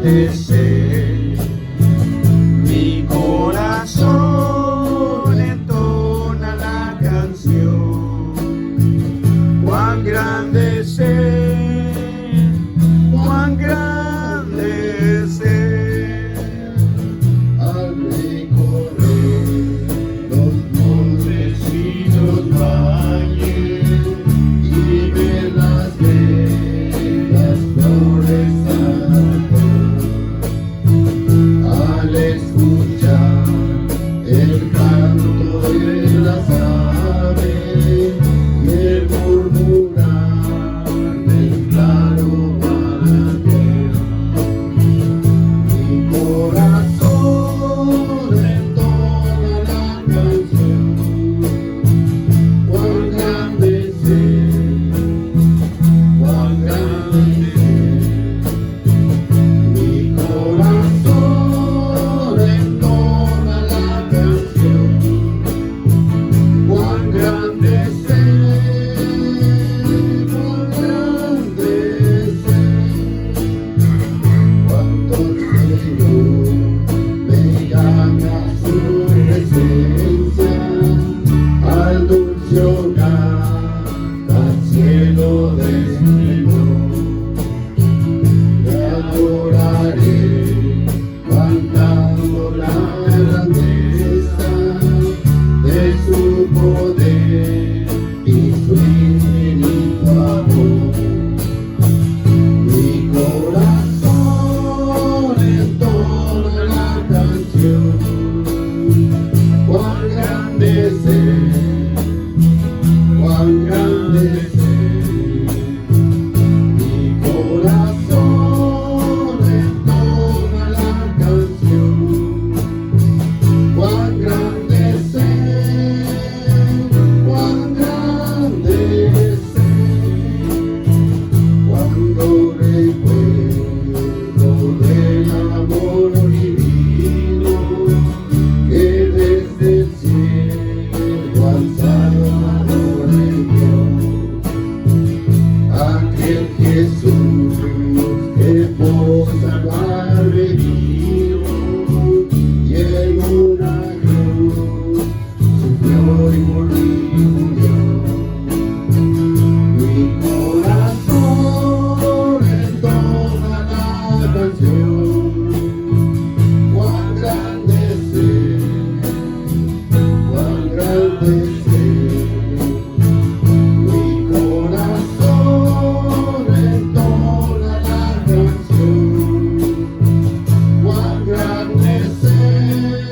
grande mi corazón entona la canción. Cuán grande es Él, cuán grande es Él. Al recorrer los montes y los valles y ver las bellas flores al escuchar el canto de las aves y el murmurar del claro manantial, mi corazón entona la canción. Cuán grande es Él, cuán grande es Él. Mi corazón entona la canción. Cuán grande es Él, cuán grande es Él. Cuando el Señor me llama a su presencia, al dulce hogar, al cielo descendió. Le adoraré, cantando la grandeza de su poder y su infinito amor. Mi corazón entona la canción. Cuán grande es Él, cuán grande es Él. Mi corazón entona la canción. Cuán grande es Él, cuán grande es Él. Cuando recuerdo del amor divino que desde el cielo al Salvador envió, aquel Jesús que por salvarme vino y en una cruz sufrió y murió. Mi corazón entona la canción. Cuán grande es Él, cuán grande es Él. Mi corazón entona la canción. Cuán grande es Él,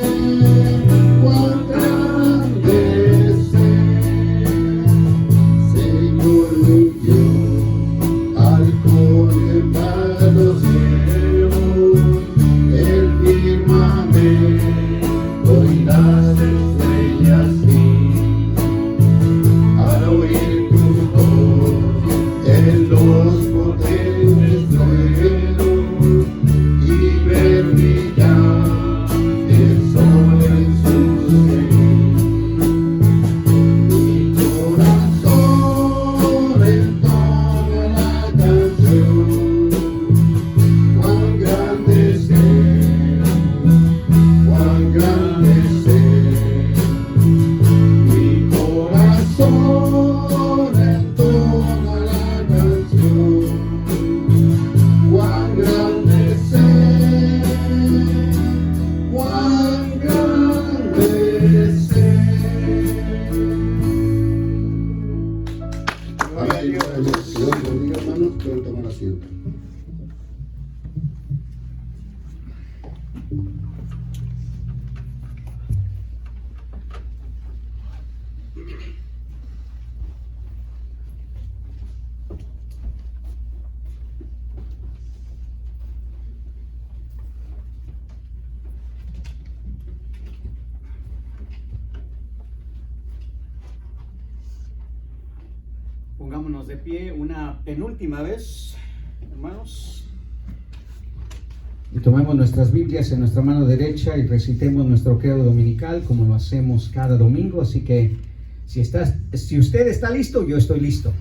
cuán grande es Él. Señor mi Dios, al contemplar los cielos, el firmamento y las estrellas vi, al oír tu voz en los potentes truenos y ver brillar el sol en su cenit. Mi corazón entona la canción. Cuán grande es Él, cuán grande es Él. Mi corazón entona la canción. Cuán grande es Él, cuán grande es Él. Amén. Dios bendiga, hermanos. Pueden tomar asiento. Pongámonos de pie una penúltima vez, hermanos. Y tomemos nuestras Biblias en nuestra mano derecha y recitemos nuestro credo dominical como lo hacemos cada domingo. Así que si usted está listo, yo estoy listo.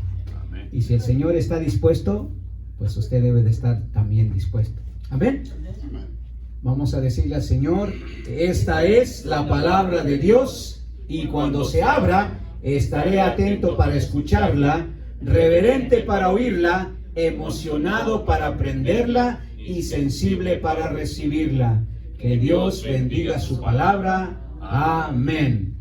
Amén. Y si el Señor está dispuesto, pues usted debe de estar también dispuesto. Amén. Vamos a decirle al Señor, esta es la palabra de Dios, y cuando se abra, estaré atento para escucharla, reverente para oírla, emocionado para aprenderla y sensible para recibirla. Que Dios bendiga su palabra. Amén.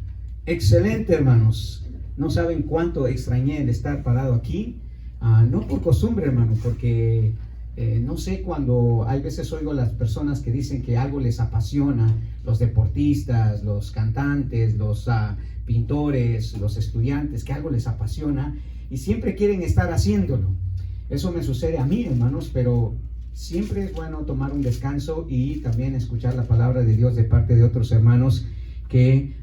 Excelente, hermanos. No saben cuánto extrañé el estar parado aquí. No por costumbre, hermano, porque no sé, cuando hay veces oigo a las personas que dicen que algo les apasiona, los deportistas, los cantantes, los pintores, los estudiantes, que algo les apasiona y siempre quieren estar haciéndolo. Eso me sucede a mí, hermanos, pero siempre es bueno tomar un descanso y también escuchar la palabra de Dios de parte de otros hermanos que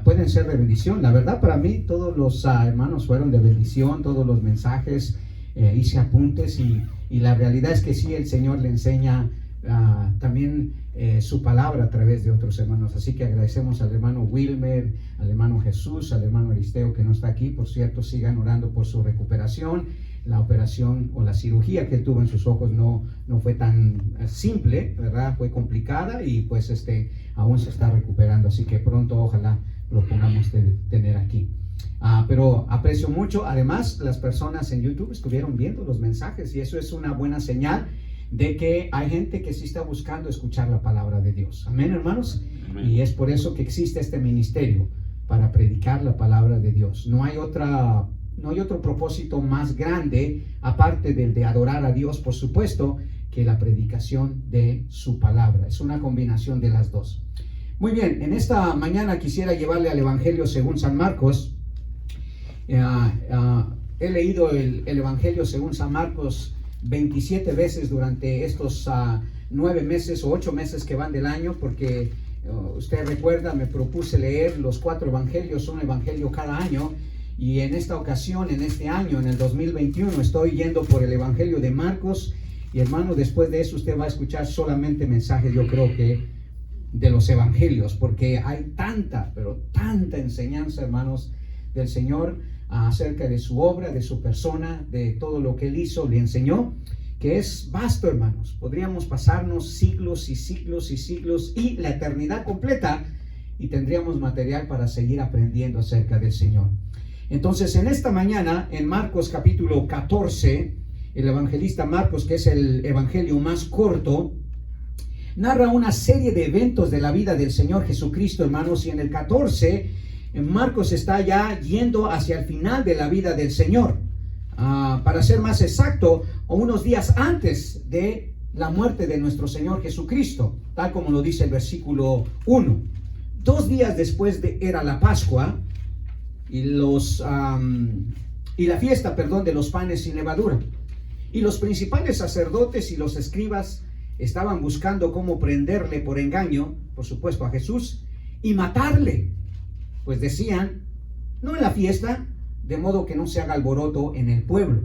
pueden ser de bendición. La verdad, para mí todos los hermanos fueron de bendición, todos los mensajes, hice apuntes y la realidad es que sí, el Señor le enseña también su palabra a través de otros hermanos. Así que agradecemos al hermano Wilmer, al hermano Jesús, al hermano Aristeo que no está aquí. Por cierto, sigan orando por su recuperación. La operación o la cirugía que él tuvo en sus ojos no fue tan simple, ¿verdad? Fue complicada y pues aún se está recuperando. Así que pronto ojalá lo podamos tener aquí. Pero aprecio mucho. Además, las personas en YouTube estuvieron viendo los mensajes y eso es una buena señal de que hay gente que sí está buscando escuchar la palabra de Dios. Amén, hermanos. Amén. Y es por eso que existe este ministerio, para predicar la palabra de Dios. No hay otro propósito más grande, aparte del de adorar a Dios, por supuesto, que la predicación de su palabra. Es una combinación de las dos. Muy bien, en esta mañana quisiera llevarle al Evangelio según San Marcos. He leído el Evangelio según San Marcos 27 veces durante estos 9 meses o 8 meses que van del año, porque usted recuerda, me propuse leer los 4 evangelios, un evangelio cada año, y en esta ocasión, en este año, en el 2021, estoy yendo por el Evangelio de Marcos. Y hermano, después de eso usted va a escuchar solamente mensajes, yo creo que de los evangelios, porque hay tanta, pero tanta enseñanza, hermanos, del Señor acerca de su obra, de su persona, de todo lo que Él hizo, le enseñó, que es vasto, hermanos. Podríamos pasarnos siglos y siglos y siglos y la eternidad completa y tendríamos material para seguir aprendiendo acerca del Señor. Entonces, en esta mañana, en Marcos capítulo 14, el evangelista Marcos, que es el evangelio más corto, narra una serie de eventos de la vida del Señor Jesucristo, hermanos, y en el 14, Marcos está ya yendo hacia el final de la vida del Señor. Para ser más exacto, unos días antes de la muerte de nuestro Señor Jesucristo, tal como lo dice el versículo 1. 2 días después era la Pascua, y la fiesta, de los panes sin levadura. Y los principales sacerdotes y los escribas estaban buscando cómo prenderle por engaño, por supuesto a Jesús, y matarle. Pues decían, no en la fiesta, de modo que no se haga alboroto en el pueblo.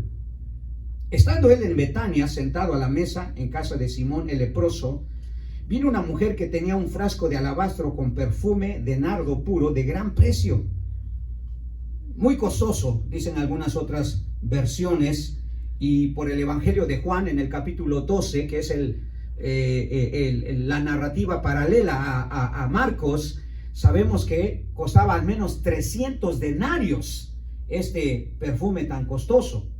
Estando él en Betania, sentado a la mesa en casa de Simón el leproso, vino una mujer que tenía un frasco de alabastro con perfume de nardo puro de gran precio, muy costoso, dicen algunas otras versiones. Y por el Evangelio de Juan, en el capítulo 12, que es la narrativa paralela a Marcos, sabemos que costaba al menos 300 denarios este perfume tan costoso,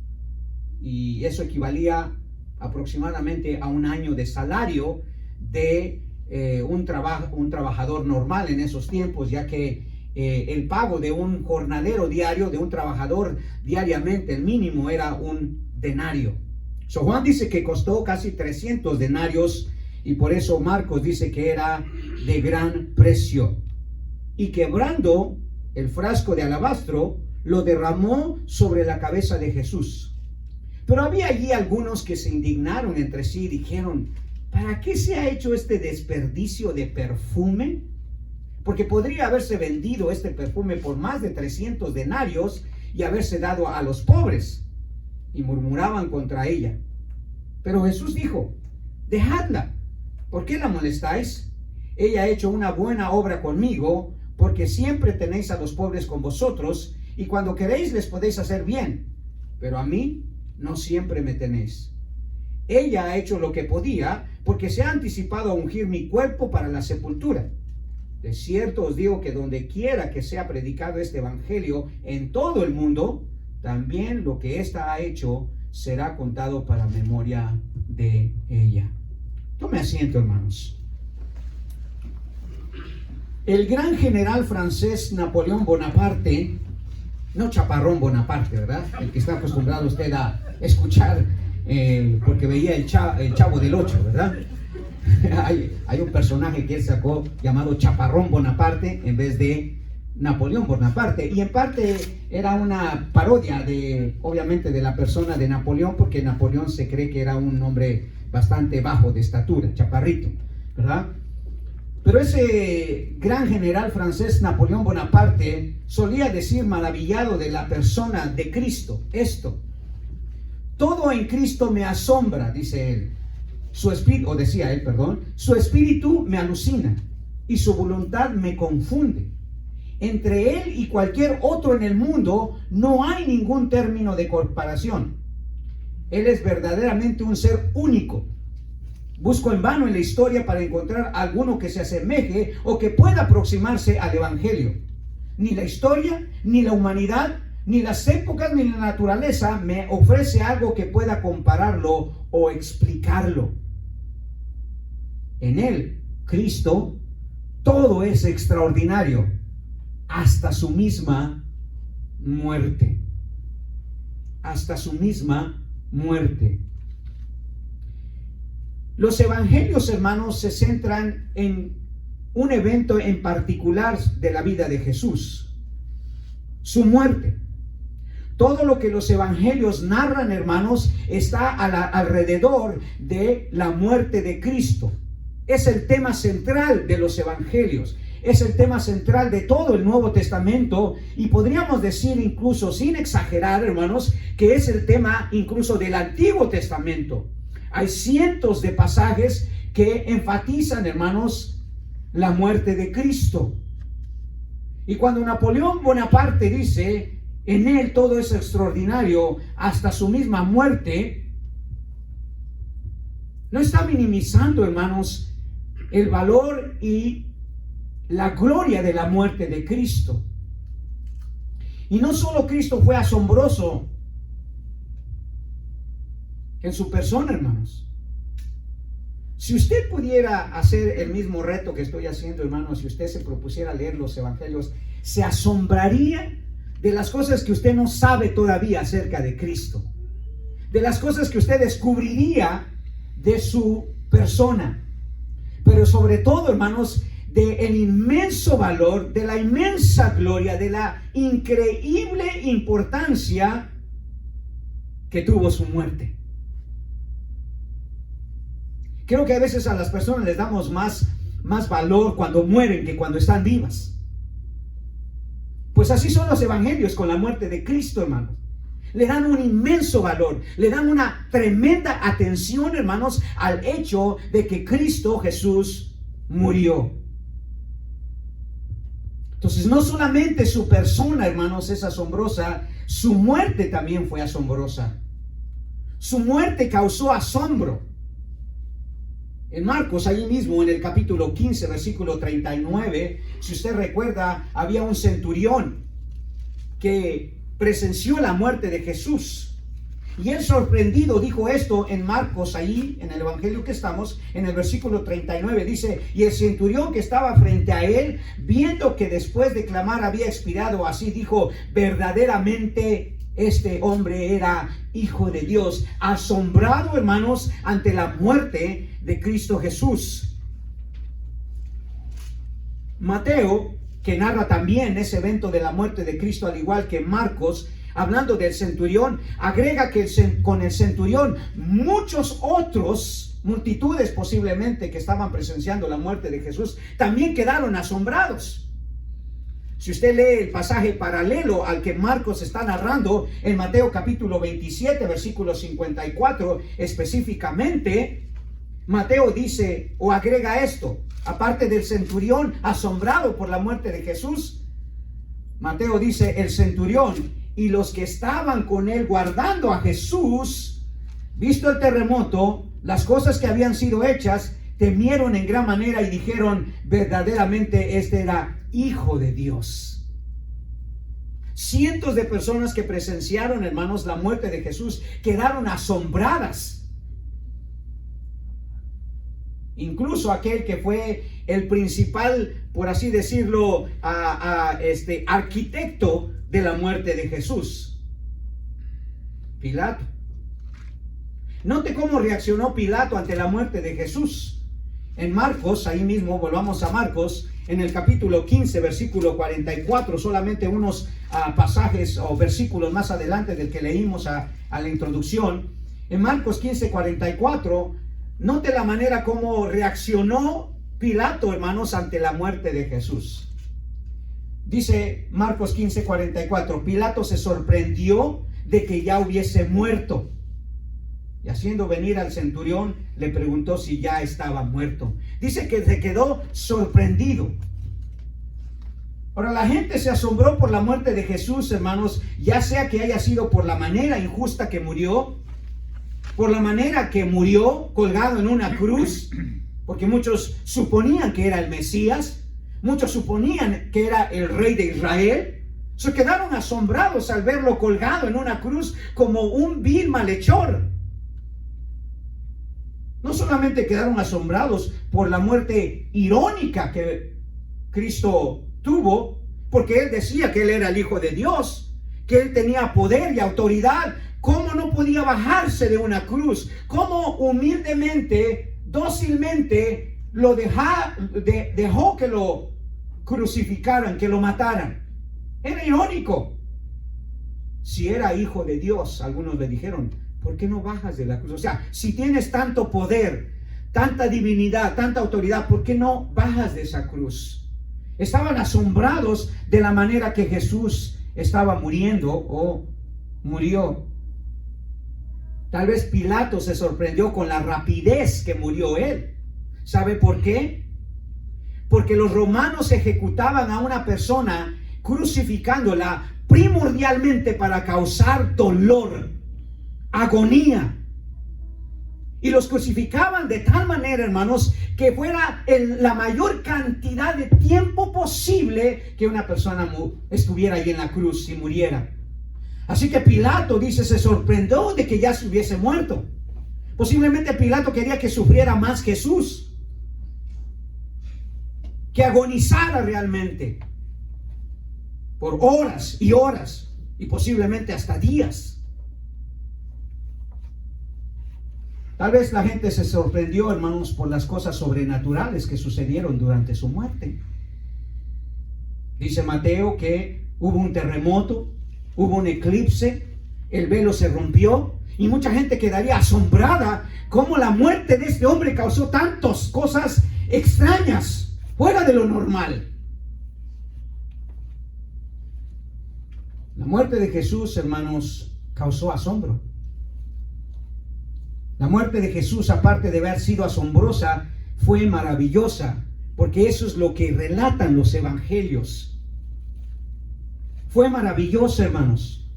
y eso equivalía aproximadamente a un año de salario de un trabajador normal en esos tiempos, ya que el pago de un jornalero diario, de un trabajador diariamente, el mínimo era un denario. Juan dice que costó casi 300 denarios, y por eso Marcos dice que era de gran precio. Y quebrando el frasco de alabastro, lo derramó sobre la cabeza de Jesús. Pero había allí algunos que se indignaron entre sí y dijeron, ¿para qué se ha hecho este desperdicio de perfume? Porque podría haberse vendido este perfume por más de 300 denarios y haberse dado a los pobres. Y murmuraban contra ella. Pero Jesús dijo, dejadla, ¿por qué la molestáis? Ella ha hecho una buena obra conmigo, porque siempre tenéis a los pobres con vosotros, y cuando queréis les podéis hacer bien, pero a mí no siempre me tenéis. Ella ha hecho lo que podía, porque se ha anticipado a ungir mi cuerpo para la sepultura. De cierto os digo que donde quiera que sea predicado este evangelio en todo el mundo, también lo que ésta ha hecho será contado para memoria de ella. Tome asiento, hermanos. El gran general francés Napoleón Bonaparte, no Chaparrón Bonaparte, ¿verdad? El que está acostumbrado usted a escuchar porque veía el Chavo del Ocho, ¿verdad? Hay un personaje que él sacó llamado Chaparrón Bonaparte en vez de Napoleón Bonaparte, y en parte era una parodia obviamente de la persona de Napoleón, porque Napoleón se cree que era un hombre bastante bajo de estatura, chaparrito, ¿verdad? Pero ese gran general francés Napoleón Bonaparte solía decir, maravillado de la persona de Cristo, esto: todo en Cristo me asombra, dice él. Su espíritu me alucina y su voluntad me confunde. Entre él y cualquier otro en el mundo no hay ningún término de comparación. Él es verdaderamente un ser único. Busco en vano en la historia para encontrar alguno que se asemeje o que pueda aproximarse al Evangelio. Ni la historia, ni la humanidad, ni las épocas, ni la naturaleza me ofrece algo que pueda compararlo o explicarlo. En él, Cristo, todo es extraordinario, hasta su misma muerte. Hasta su misma muerte. Los evangelios, hermanos, se centran en un evento en particular de la vida de Jesús: su muerte. Todo lo que los evangelios narran, hermanos, está alrededor de la muerte de Cristo. Es el tema central de los evangelios. Es el tema central de todo el Nuevo Testamento, y podríamos decir, incluso sin exagerar, hermanos, que es el tema incluso del Antiguo Testamento. Hay cientos de pasajes que enfatizan, hermanos, la muerte de Cristo. Y cuando Napoleón Bonaparte dice, en él todo es extraordinario hasta su misma muerte, no está minimizando, hermanos, el valor y la gloria de la muerte de Cristo. Y no solo Cristo fue asombroso en su persona, hermanos. Si usted pudiera hacer el mismo reto que estoy haciendo, hermanos, si usted se propusiera leer los evangelios, se asombraría de las cosas que usted no sabe todavía acerca de Cristo, de las cosas que usted descubriría de su persona, pero sobre todo, hermanos, del inmenso valor, de la inmensa gloria, de la increíble importancia que tuvo su muerte. Creo que a veces a las personas les damos más valor cuando mueren que cuando están vivas. Pues así son los evangelios con la muerte de Cristo, hermanos. Le dan un inmenso valor, le dan una tremenda atención, hermanos, al hecho de que Cristo Jesús murió. Entonces, no solamente su persona, hermanos, es asombrosa, su muerte también fue asombrosa. Su muerte causó asombro. En Marcos, ahí mismo en el capítulo 15, versículo 39, si usted recuerda, había un centurión que presenció la muerte de Jesús. Y él, sorprendido, dijo esto en Marcos, ahí en el evangelio que estamos, en el versículo 39, dice: y el centurión que estaba frente a él, viendo que después de clamar había expirado, así dijo: verdaderamente este hombre era Hijo de Dios. Asombrado, hermanos, ante la muerte de Cristo Jesús. Mateo, que narra también ese evento de la muerte de Cristo, al igual que Marcos, hablando del centurión, agrega que con el centurión muchos otros, multitudes posiblemente, que estaban presenciando la muerte de Jesús, también quedaron asombrados. Si usted lee el pasaje paralelo al que Marcos está narrando, en Mateo capítulo 27, versículo 54, específicamente, Mateo dice o agrega esto: aparte del centurión asombrado por la muerte de Jesús, Mateo dice: el centurión y los que estaban con él guardando a Jesús, visto el terremoto, las cosas que habían sido hechas, temieron en gran manera y dijeron, verdaderamente este era Hijo de Dios. Cientos de personas que presenciaron, hermanos, la muerte de Jesús, quedaron asombradas. Incluso aquel que fue el principal, por así decirlo, arquitecto de la muerte de Jesús, Pilato. Note cómo reaccionó Pilato ante la muerte de Jesús. En Marcos, ahí mismo, volvamos a Marcos, en el capítulo 15, versículo 44, solamente unos pasajes o versículos más adelante del que leímos a la introducción. En Marcos 15, 44, note la manera como reaccionó Pilato, hermanos, ante la muerte de Jesús. Dice Marcos 15, 44, Pilato se sorprendió de que ya hubiese muerto. Y haciendo venir al centurión, le preguntó si ya estaba muerto. Dice que se quedó sorprendido. Ahora, la gente se asombró por la muerte de Jesús, hermanos, ya sea que haya sido por la manera injusta que murió, por la manera que murió colgado en una cruz, porque muchos suponían que era el Mesías, muchos suponían que era el rey de Israel. Se quedaron asombrados al verlo colgado en una cruz como un vil malhechor. No solamente quedaron asombrados por la muerte irónica que Cristo tuvo, porque Él decía que Él era el Hijo de Dios, que Él tenía poder y autoridad. ¿Cómo no podía bajarse de una cruz? ¿Cómo humildemente, dócilmente lo dejó que lo crucificaran, que lo mataran? Era irónico. Si era Hijo de Dios, algunos le dijeron, ¿por qué no bajas de la cruz? O sea, si tienes tanto poder, tanta divinidad, tanta autoridad, ¿por qué no bajas de esa cruz? Estaban asombrados de la manera que Jesús estaba muriendo o murió. Tal vez Pilato se sorprendió con la rapidez que murió él. ¿Sabe por qué? Porque los romanos ejecutaban a una persona crucificándola primordialmente para causar dolor, agonía, y los crucificaban de tal manera, hermanos, que fuera en la mayor cantidad de tiempo posible que una persona estuviera ahí en la cruz y muriera. Así que Pilato, dice, se sorprendió de que ya se hubiese muerto. Posiblemente Pilato quería que sufriera más Jesús, que agonizara realmente por horas y horas y posiblemente hasta días. Tal vez la gente se sorprendió, hermanos, por las cosas sobrenaturales que sucedieron durante su muerte. Dice Mateo que hubo un terremoto, hubo un eclipse, el velo se rompió y mucha gente quedaría asombrada cómo la muerte de este hombre causó tantas cosas extrañas, fuera de lo normal. La muerte de Jesús, hermanos, causó asombro. La muerte de Jesús, aparte de haber sido asombrosa, fue maravillosa, porque eso es lo que relatan los evangelios. Fue maravillosa, hermanos.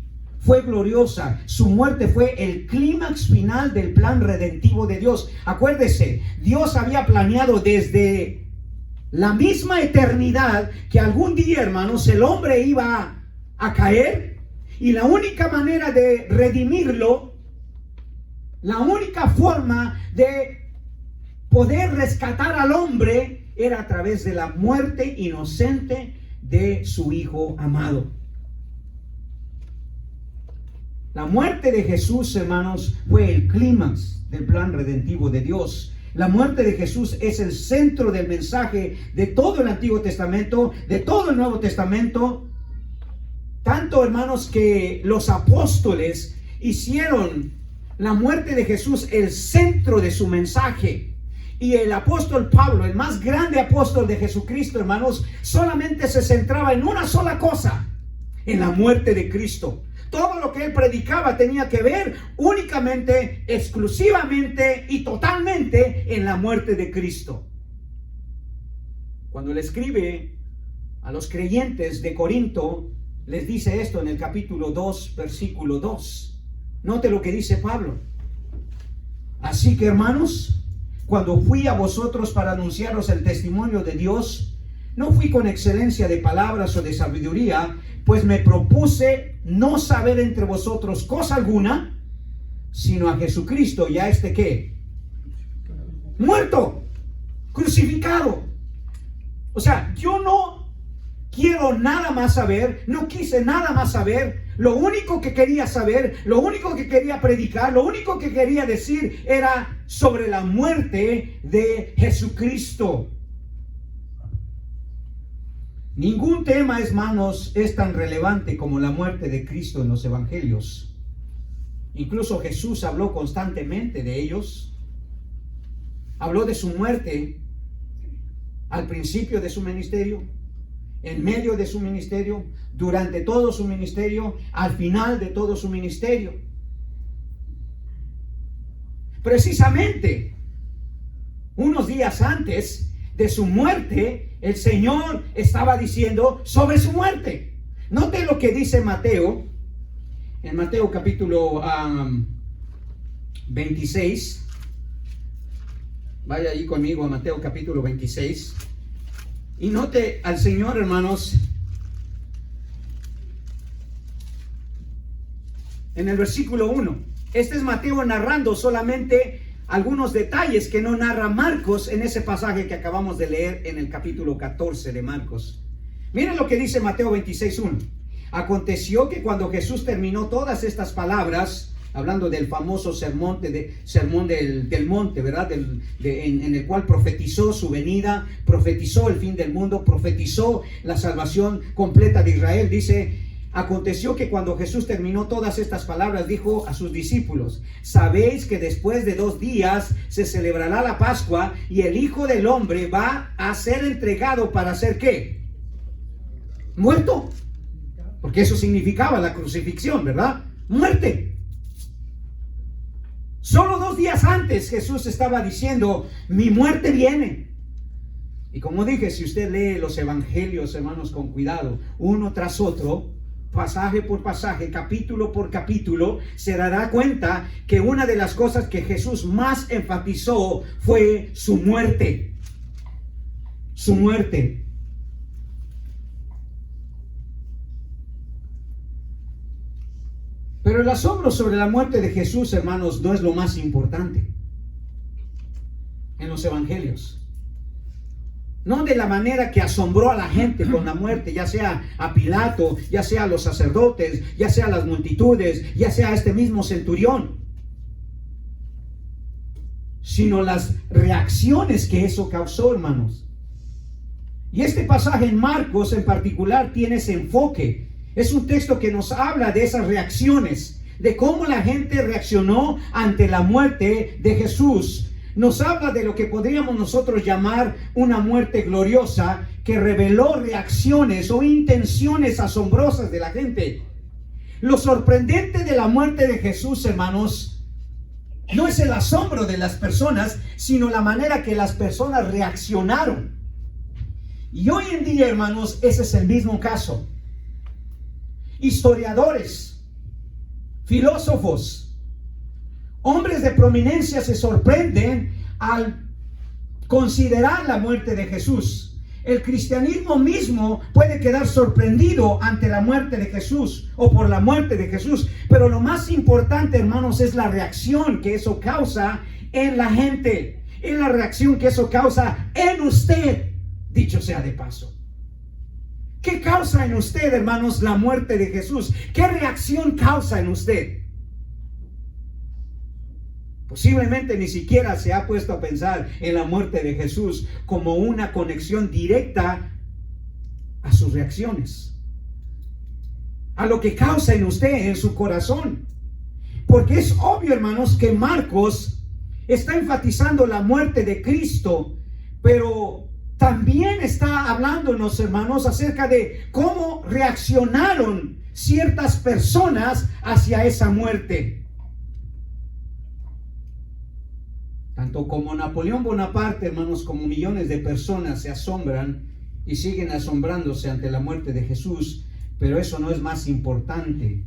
Fue gloriosa. Su muerte fue el clímax final del plan redentivo de Dios. Acuérdese, Dios había planeado desde la misma eternidad que algún día, hermanos, el hombre iba a caer, y la única manera de redimirlo, la única forma de poder rescatar al hombre era a través de la muerte inocente de su Hijo amado. La muerte de Jesús, hermanos, fue el clímax del plan redentivo de Dios. La muerte de Jesús es el centro del mensaje de todo el Antiguo Testamento, de todo el Nuevo Testamento. Tanto, hermanos, que los apóstoles hicieron la muerte de Jesús el centro de su mensaje. Y el apóstol Pablo, el más grande apóstol de Jesucristo, hermanos, solamente se centraba en una sola cosa: en la muerte de Cristo. Todo lo que él predicaba tenía que ver únicamente, exclusivamente y totalmente en la muerte de Cristo. Cuando él escribe a los creyentes de Corinto, les dice esto en el capítulo 2, versículo 2. Note lo que dice Pablo. Así que, hermanos, cuando fui a vosotros para anunciaros el testimonio de Dios, no fui con excelencia de palabras o de sabiduría, pues me propuse no saber entre vosotros cosa alguna, sino a Jesucristo, y a este ¿qué? Muerto, crucificado. O sea, yo no quiero nada más saber, no quise nada más saber. Lo único que quería saber, lo único que quería predicar, lo único que quería decir era sobre la muerte de Jesucristo. Ningún tema, hermanos, es tan relevante como la muerte de Cristo en los evangelios. Incluso Jesús habló constantemente de ellos. Habló de su muerte al principio de su ministerio, en medio de su ministerio, durante todo su ministerio, al final de todo su ministerio. Precisamente unos días antes de su muerte, el Señor estaba diciendo sobre su muerte. Note lo que dice Mateo, en Mateo capítulo 26. Vaya ahí conmigo a Mateo capítulo 26. Y note al Señor, hermanos, en el versículo 1. Este es Mateo narrando solamente algunos detalles que no narra Marcos en ese pasaje que acabamos de leer en el capítulo 14 de Marcos. Miren lo que dice Mateo 26:1. Aconteció que cuando Jesús terminó todas estas palabras, hablando del famoso sermón del monte, ¿verdad? En el cual profetizó su venida, profetizó el fin del mundo, profetizó la salvación completa de Israel. Dice, aconteció que cuando Jesús terminó todas estas palabras, dijo a sus discípulos, sabéis que después de 2 días se celebrará la Pascua y el Hijo del Hombre va a ser entregado para ser ¿qué? Muerto. Porque eso significaba la crucifixión, ¿verdad? Muerte. Solo 2 días antes Jesús estaba diciendo, mi muerte viene. Y como dije, si usted lee los evangelios, hermanos, con cuidado, uno tras otro, pasaje por pasaje, capítulo por capítulo, se dará cuenta que una de las cosas que Jesús más enfatizó fue su muerte. Su muerte. Pero el asombro sobre la muerte de Jesús, hermanos, no es lo más importante en los evangelios. No de la manera que asombró a la gente con la muerte, ya sea a Pilato, ya sea a los sacerdotes, ya sea a las multitudes, ya sea a este mismo centurión, sino las reacciones que eso causó, hermanos. Y este pasaje en Marcos en particular tiene ese enfoque. Es un texto que nos habla de esas reacciones, de cómo la gente reaccionó ante la muerte de Jesús. Nos habla de lo que podríamos nosotros llamar una muerte gloriosa, que reveló reacciones o intenciones asombrosas de la gente. Lo sorprendente de la muerte de Jesús, hermanos, no es el asombro de las personas, sino la manera que las personas reaccionaron. Y hoy en día, hermanos, ese es el mismo caso. Historiadores, filósofos, hombres de prominencia se sorprenden al considerar la muerte de Jesús. El cristianismo mismo puede quedar sorprendido ante la muerte de Jesús o por la muerte de Jesús. Pero lo más importante, hermanos, es la reacción que eso causa en la gente. Es la reacción que eso causa en usted, dicho sea de paso. ¿Qué causa en usted, hermanos, la muerte de Jesús? ¿Qué reacción causa en usted? Posiblemente ni siquiera se ha puesto a pensar en la muerte de Jesús como una conexión directa a sus reacciones, a lo que causa en usted, en su corazón. Porque es obvio, hermanos, que Marcos está enfatizando la muerte de Cristo, pero también está hablándonos, hermanos, acerca de cómo reaccionaron ciertas personas hacia esa muerte. Tanto como Napoleón Bonaparte, hermanos, como millones de personas se asombran y siguen asombrándose ante la muerte de Jesús, pero eso no es más importante,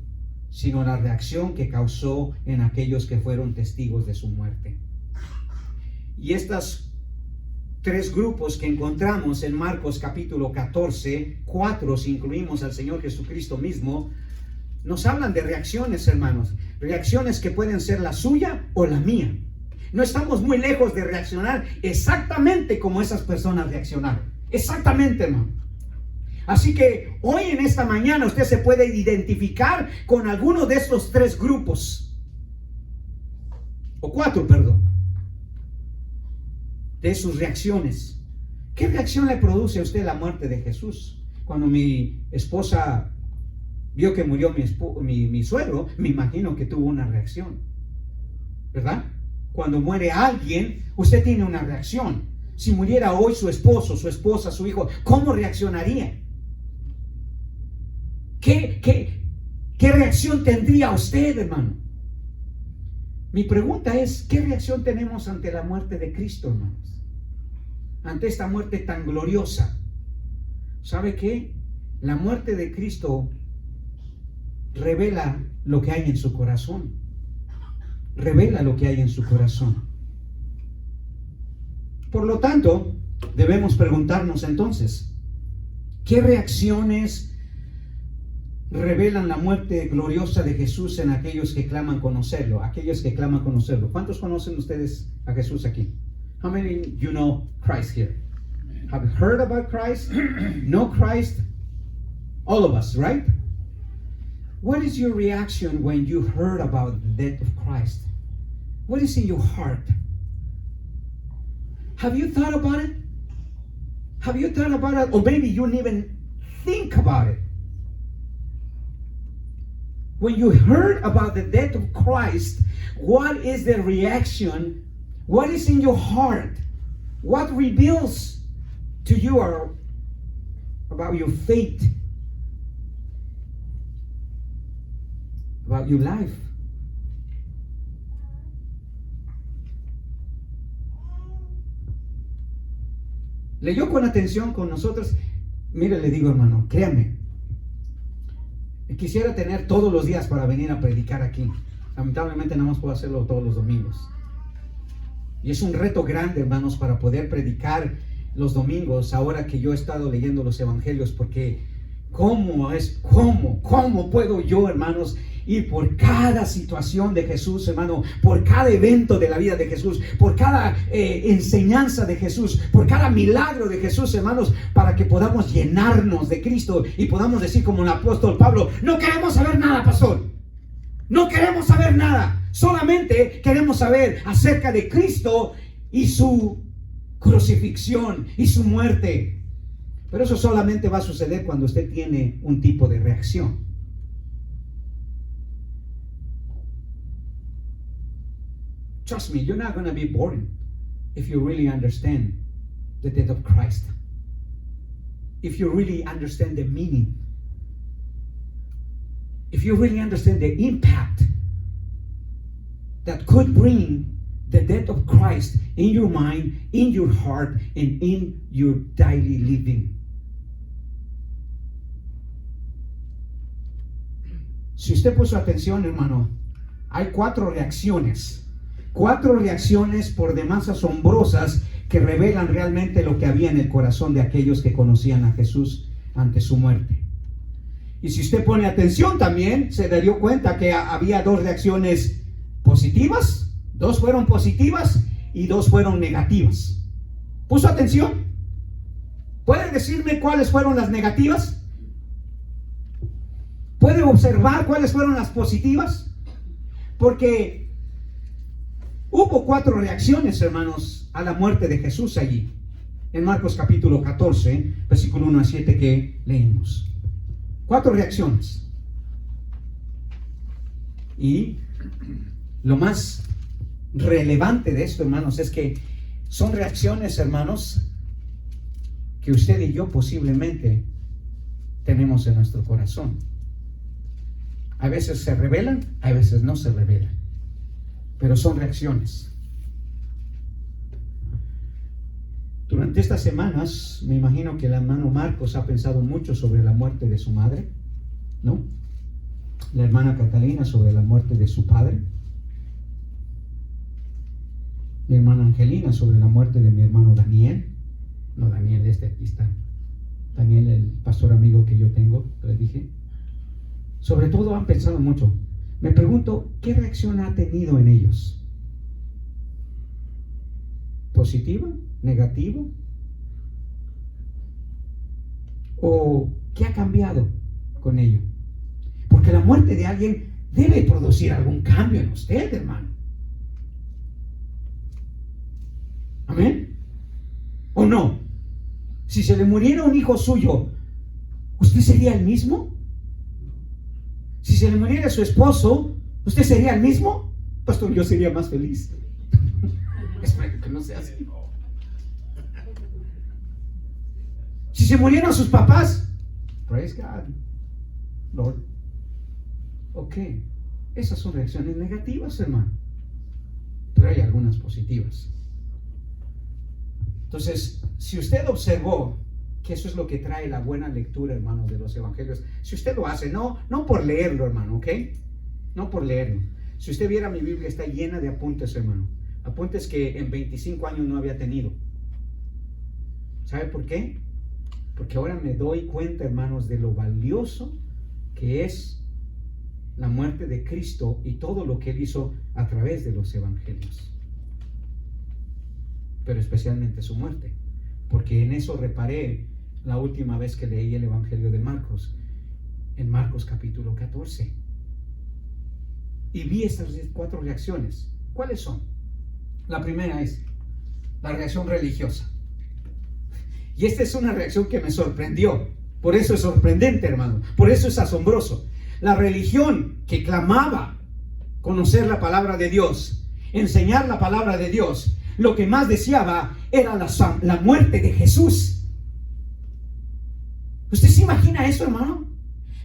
sino la reacción que causó en aquellos que fueron testigos de su muerte. Y estas tres grupos que encontramos en Marcos capítulo 14, 4, si incluimos al Señor Jesucristo mismo, nos hablan de reacciones, hermanos. Reacciones que pueden ser la suya o la mía. No estamos muy lejos de reaccionar exactamente como esas personas reaccionaron. Exactamente, hermano. Así que hoy en esta mañana usted se puede identificar con alguno de estos tres grupos. O cuatro, perdón. De sus reacciones. ¿Qué reacción le produce a usted la muerte de Jesús? Cuando mi esposa vio que murió mi suegro, me imagino que tuvo una reacción, ¿verdad? Cuando muere alguien, usted tiene una reacción. Si muriera hoy su esposo, su esposa, su hijo, ¿cómo reaccionaría? ¿Qué reacción tendría usted, hermano? Mi pregunta es, ¿qué reacción tenemos ante la muerte de Cristo, hermanos? Ante esta muerte tan gloriosa. ¿Sabe qué? La muerte de Cristo revela lo que hay en su corazón. Revela lo que hay en su corazón. Por lo tanto, debemos preguntarnos entonces, ¿qué reacciones revelan la muerte gloriosa de Jesús en aquellos que claman conocerlo? Aquellos que claman conocerlo. ¿Cuántos conocen ustedes a Jesús aquí? How many you know Christ here? Have you heard about Christ? Know Christ? All of us, right? What is your reaction when you heard about the death of Christ? What is in your heart? Have you thought about it? Have you thought about it? Or maybe you didn't even think about it. When you heard about the death of Christ, what is the reaction? What is in your heart? What reveals to you about your faith? About your life? Leyó con atención con nosotros. Mire, le digo, hermano, créame, quisiera tener todos los días para venir a predicar aquí. Lamentablemente nada más puedo hacerlo todos los domingos. Y es un reto grande, hermanos, para poder predicar los domingos ahora que yo he estado leyendo los evangelios, porque ¿cómo puedo yo, hermanos, ir por cada situación de Jesús, hermano, por cada evento de la vida de Jesús, por cada enseñanza de Jesús, por cada milagro de Jesús, hermanos, para que podamos llenarnos de Cristo y podamos decir como el apóstol Pablo: no queremos saber nada, pastor, no queremos saber nada, solamente queremos saber acerca de Cristo y su crucifixión y su muerte. Pero eso solamente va a suceder cuando usted tiene un tipo de reacción. Trust me, you're not going to be bored if you really understand the death of Christ. If you really understand the meaning. If you really understand the impact that could bring the death of Christ in your mind, in your heart, and in your daily living. Si usted puso atención, hermano, hay cuatro reacciones por demás asombrosas que revelan realmente lo que había en el corazón de aquellos que conocían a Jesús ante su muerte. Y si usted pone atención también, se dio cuenta que había dos reacciones positivas, dos fueron positivas y dos fueron negativas. ¿Puso atención? ¿Puede decirme cuáles fueron las negativas? ¿Puede observar cuáles fueron las positivas? Porque hubo cuatro reacciones, hermanos, a la muerte de Jesús allí, en Marcos capítulo 14, versículo 1 a 7 que leímos. Cuatro reacciones. Y lo más relevante de esto, hermanos, es que son reacciones, hermanos, que usted y yo posiblemente tenemos en nuestro corazón. A veces se revelan, a veces no se revelan, pero son reacciones. Durante estas semanas, me imagino que el hermano Marcos ha pensado mucho sobre la muerte de su madre, ¿no? La hermana Catalina sobre la muerte de su padre. mi hermana Angelina sobre la muerte de mi hermano Daniel. No, Daniel, aquí está. Daniel, el pastor amigo que yo tengo, les dije. Sobre todo han pensado mucho. Me pregunto, ¿qué reacción ha tenido en ellos? ¿Positiva? ¿Negativa? ¿O qué ha cambiado con ello? Porque la muerte de alguien debe producir algún cambio en usted, hermano. ¿Amén? ¿O no? Si se le muriera un hijo suyo, ¿usted sería el mismo? Si se le muriera su esposo, ¿usted sería el mismo? Pastor, yo sería más feliz. Espero que no sea así. Si se murieran sus papás, praise God, Lord. Ok, esas son reacciones negativas, hermano. Pero hay algunas positivas. Entonces, si usted observó que eso es lo que trae la buena lectura, hermanos, de los evangelios, si usted lo hace, no por leerlo, hermano, ¿ok? No por leerlo. Si usted viera mi Biblia, está llena de apuntes, hermano. Apuntes que en 25 años no había tenido. ¿Sabe por qué? Porque ahora me doy cuenta, hermanos, de lo valioso que es la muerte de Cristo y todo lo que Él hizo a través de los evangelios. Pero especialmente su muerte. Porque en eso reparé la última vez que leí el Evangelio de Marcos, en Marcos capítulo 14. Y vi estas 4 reacciones. ¿Cuáles son? La primera es la reacción religiosa. Y esta es una reacción que me sorprendió. Por eso es sorprendente, hermano. Por eso es asombroso. La religión que clamaba conocer la palabra de Dios, enseñar la palabra de Dios, lo que más deseaba era la muerte de Jesús. ¿Usted se imagina eso, hermano?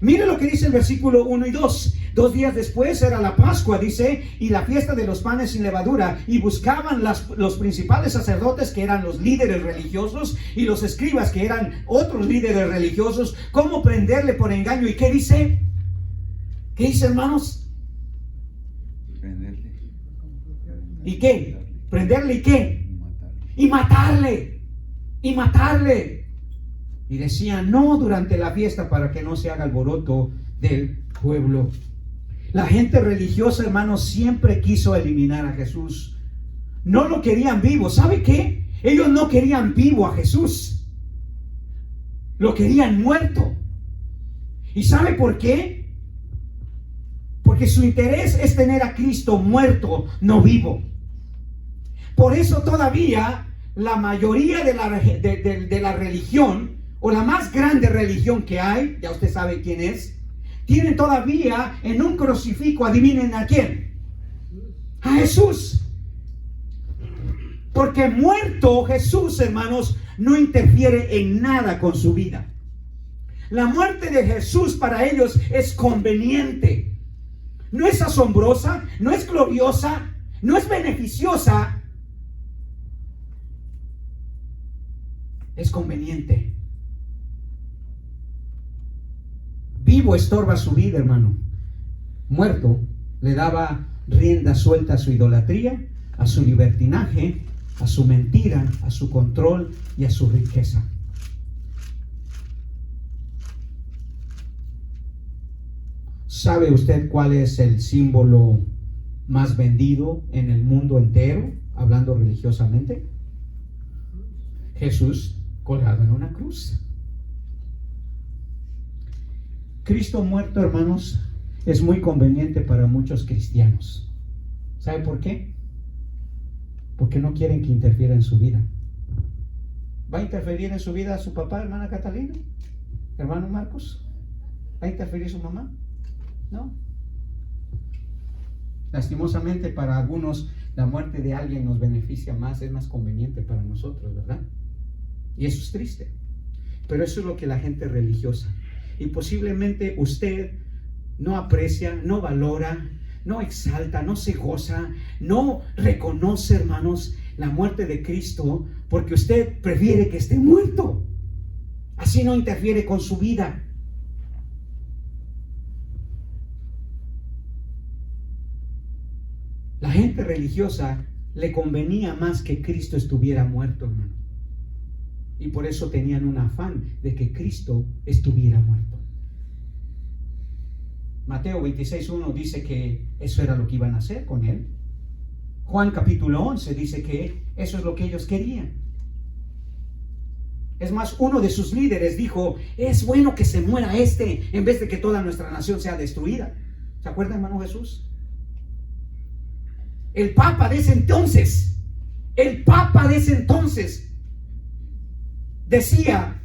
Mire lo que dice el versículo 1 y 2. 2 días después era la Pascua, dice, y la fiesta de los panes sin levadura, y buscaban los principales sacerdotes, que eran los líderes religiosos, y los escribas, que eran otros líderes religiosos, cómo prenderle por engaño. ¿Y qué dice? ¿Qué dice, hermanos? Prenderle. ¿Y qué? ¿Prenderle y qué? Y matarle. Y matarle. Y decían, no durante la fiesta, para que no se haga alboroto del pueblo. La gente religiosa, hermanos, siempre quiso eliminar a Jesús. No lo querían vivo. ¿Sabe qué? Ellos no querían vivo a Jesús. Lo querían muerto. ¿Y sabe por qué? Porque su interés es tener a Cristo muerto, no vivo. Por eso todavía la mayoría de la religión, o la más grande religión que hay, ya usted sabe quién es, tienen todavía en un crucifijo, adivinen a quién, a Jesús. Porque muerto Jesús, hermanos, no interfiere en nada con su vida. La muerte de Jesús para ellos es conveniente. No es asombrosa, no es gloriosa, no es beneficiosa. Es conveniente. Vivo estorba su vida, hermano. Muerto le daba rienda suelta a su idolatría, a su libertinaje, a su mentira, a su control y a su riqueza. ¿Sabe usted cuál es el símbolo más vendido en el mundo entero, hablando religiosamente? Jesús colgado en una cruz. Cristo muerto, hermanos, es muy conveniente para muchos cristianos. ¿Sabe por qué? Porque no quieren que interfiera en su vida. ¿Va a interferir en su vida su papá, hermana Catalina? ¿Hermano Marcos? ¿Va a interferir su mamá? No. Lastimosamente para algunos la muerte de alguien nos beneficia más, es más conveniente para nosotros, ¿verdad? Y eso es triste. Pero eso es lo que la gente religiosa. Y posiblemente usted no aprecia, no valora, no exalta, no se goza, no reconoce, hermanos, la muerte de Cristo, porque usted prefiere que esté muerto. Así no interfiere con su vida. La gente religiosa le convenía más que Cristo estuviera muerto, hermano. Y por eso tenían un afán de que Cristo estuviera muerto. Mateo 26:1 dice que eso era lo que iban a hacer con él. Juan capítulo 11 dice que eso es lo que ellos querían. Es más, uno de sus líderes dijo: es bueno que se muera en vez de que toda nuestra nación sea destruida. ¿Se acuerdan, hermano Jesús? El Papa de ese entonces decía: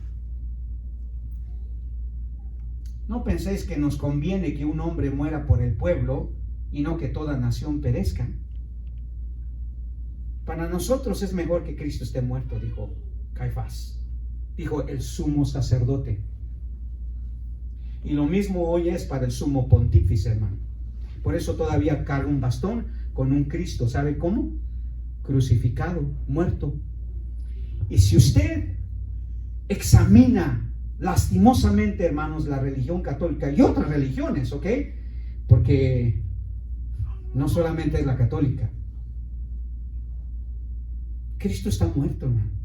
no penséis que nos conviene que un hombre muera por el pueblo y no que toda nación perezca. Para nosotros es mejor que Cristo esté muerto, dijo Caifás. Dijo el sumo sacerdote. Y lo mismo hoy es para el sumo pontífice, hermano. Por eso todavía carga un bastón con un Cristo. ¿Sabe cómo? Crucificado, muerto. Y si usted examina lastimosamente, hermanos, la religión católica y otras religiones, ¿ok? Porque no solamente es la católica. Cristo está muerto, hermano.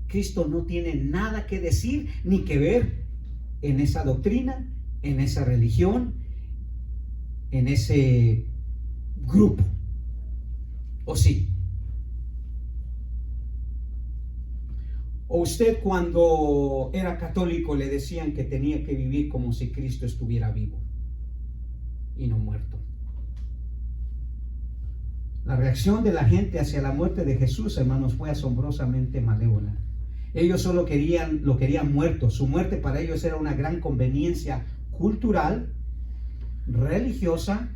Cristo no tiene nada que decir ni que ver en esa doctrina, en esa religión, en ese grupo. ¿O sí? ¿O usted cuando era católico le decían que tenía que vivir como si Cristo estuviera vivo y no muerto? La reacción de la gente hacia la muerte de Jesús, hermanos, fue asombrosamente malévola. Ellos solo lo querían muerto. Su muerte para ellos era una gran conveniencia cultural, religiosa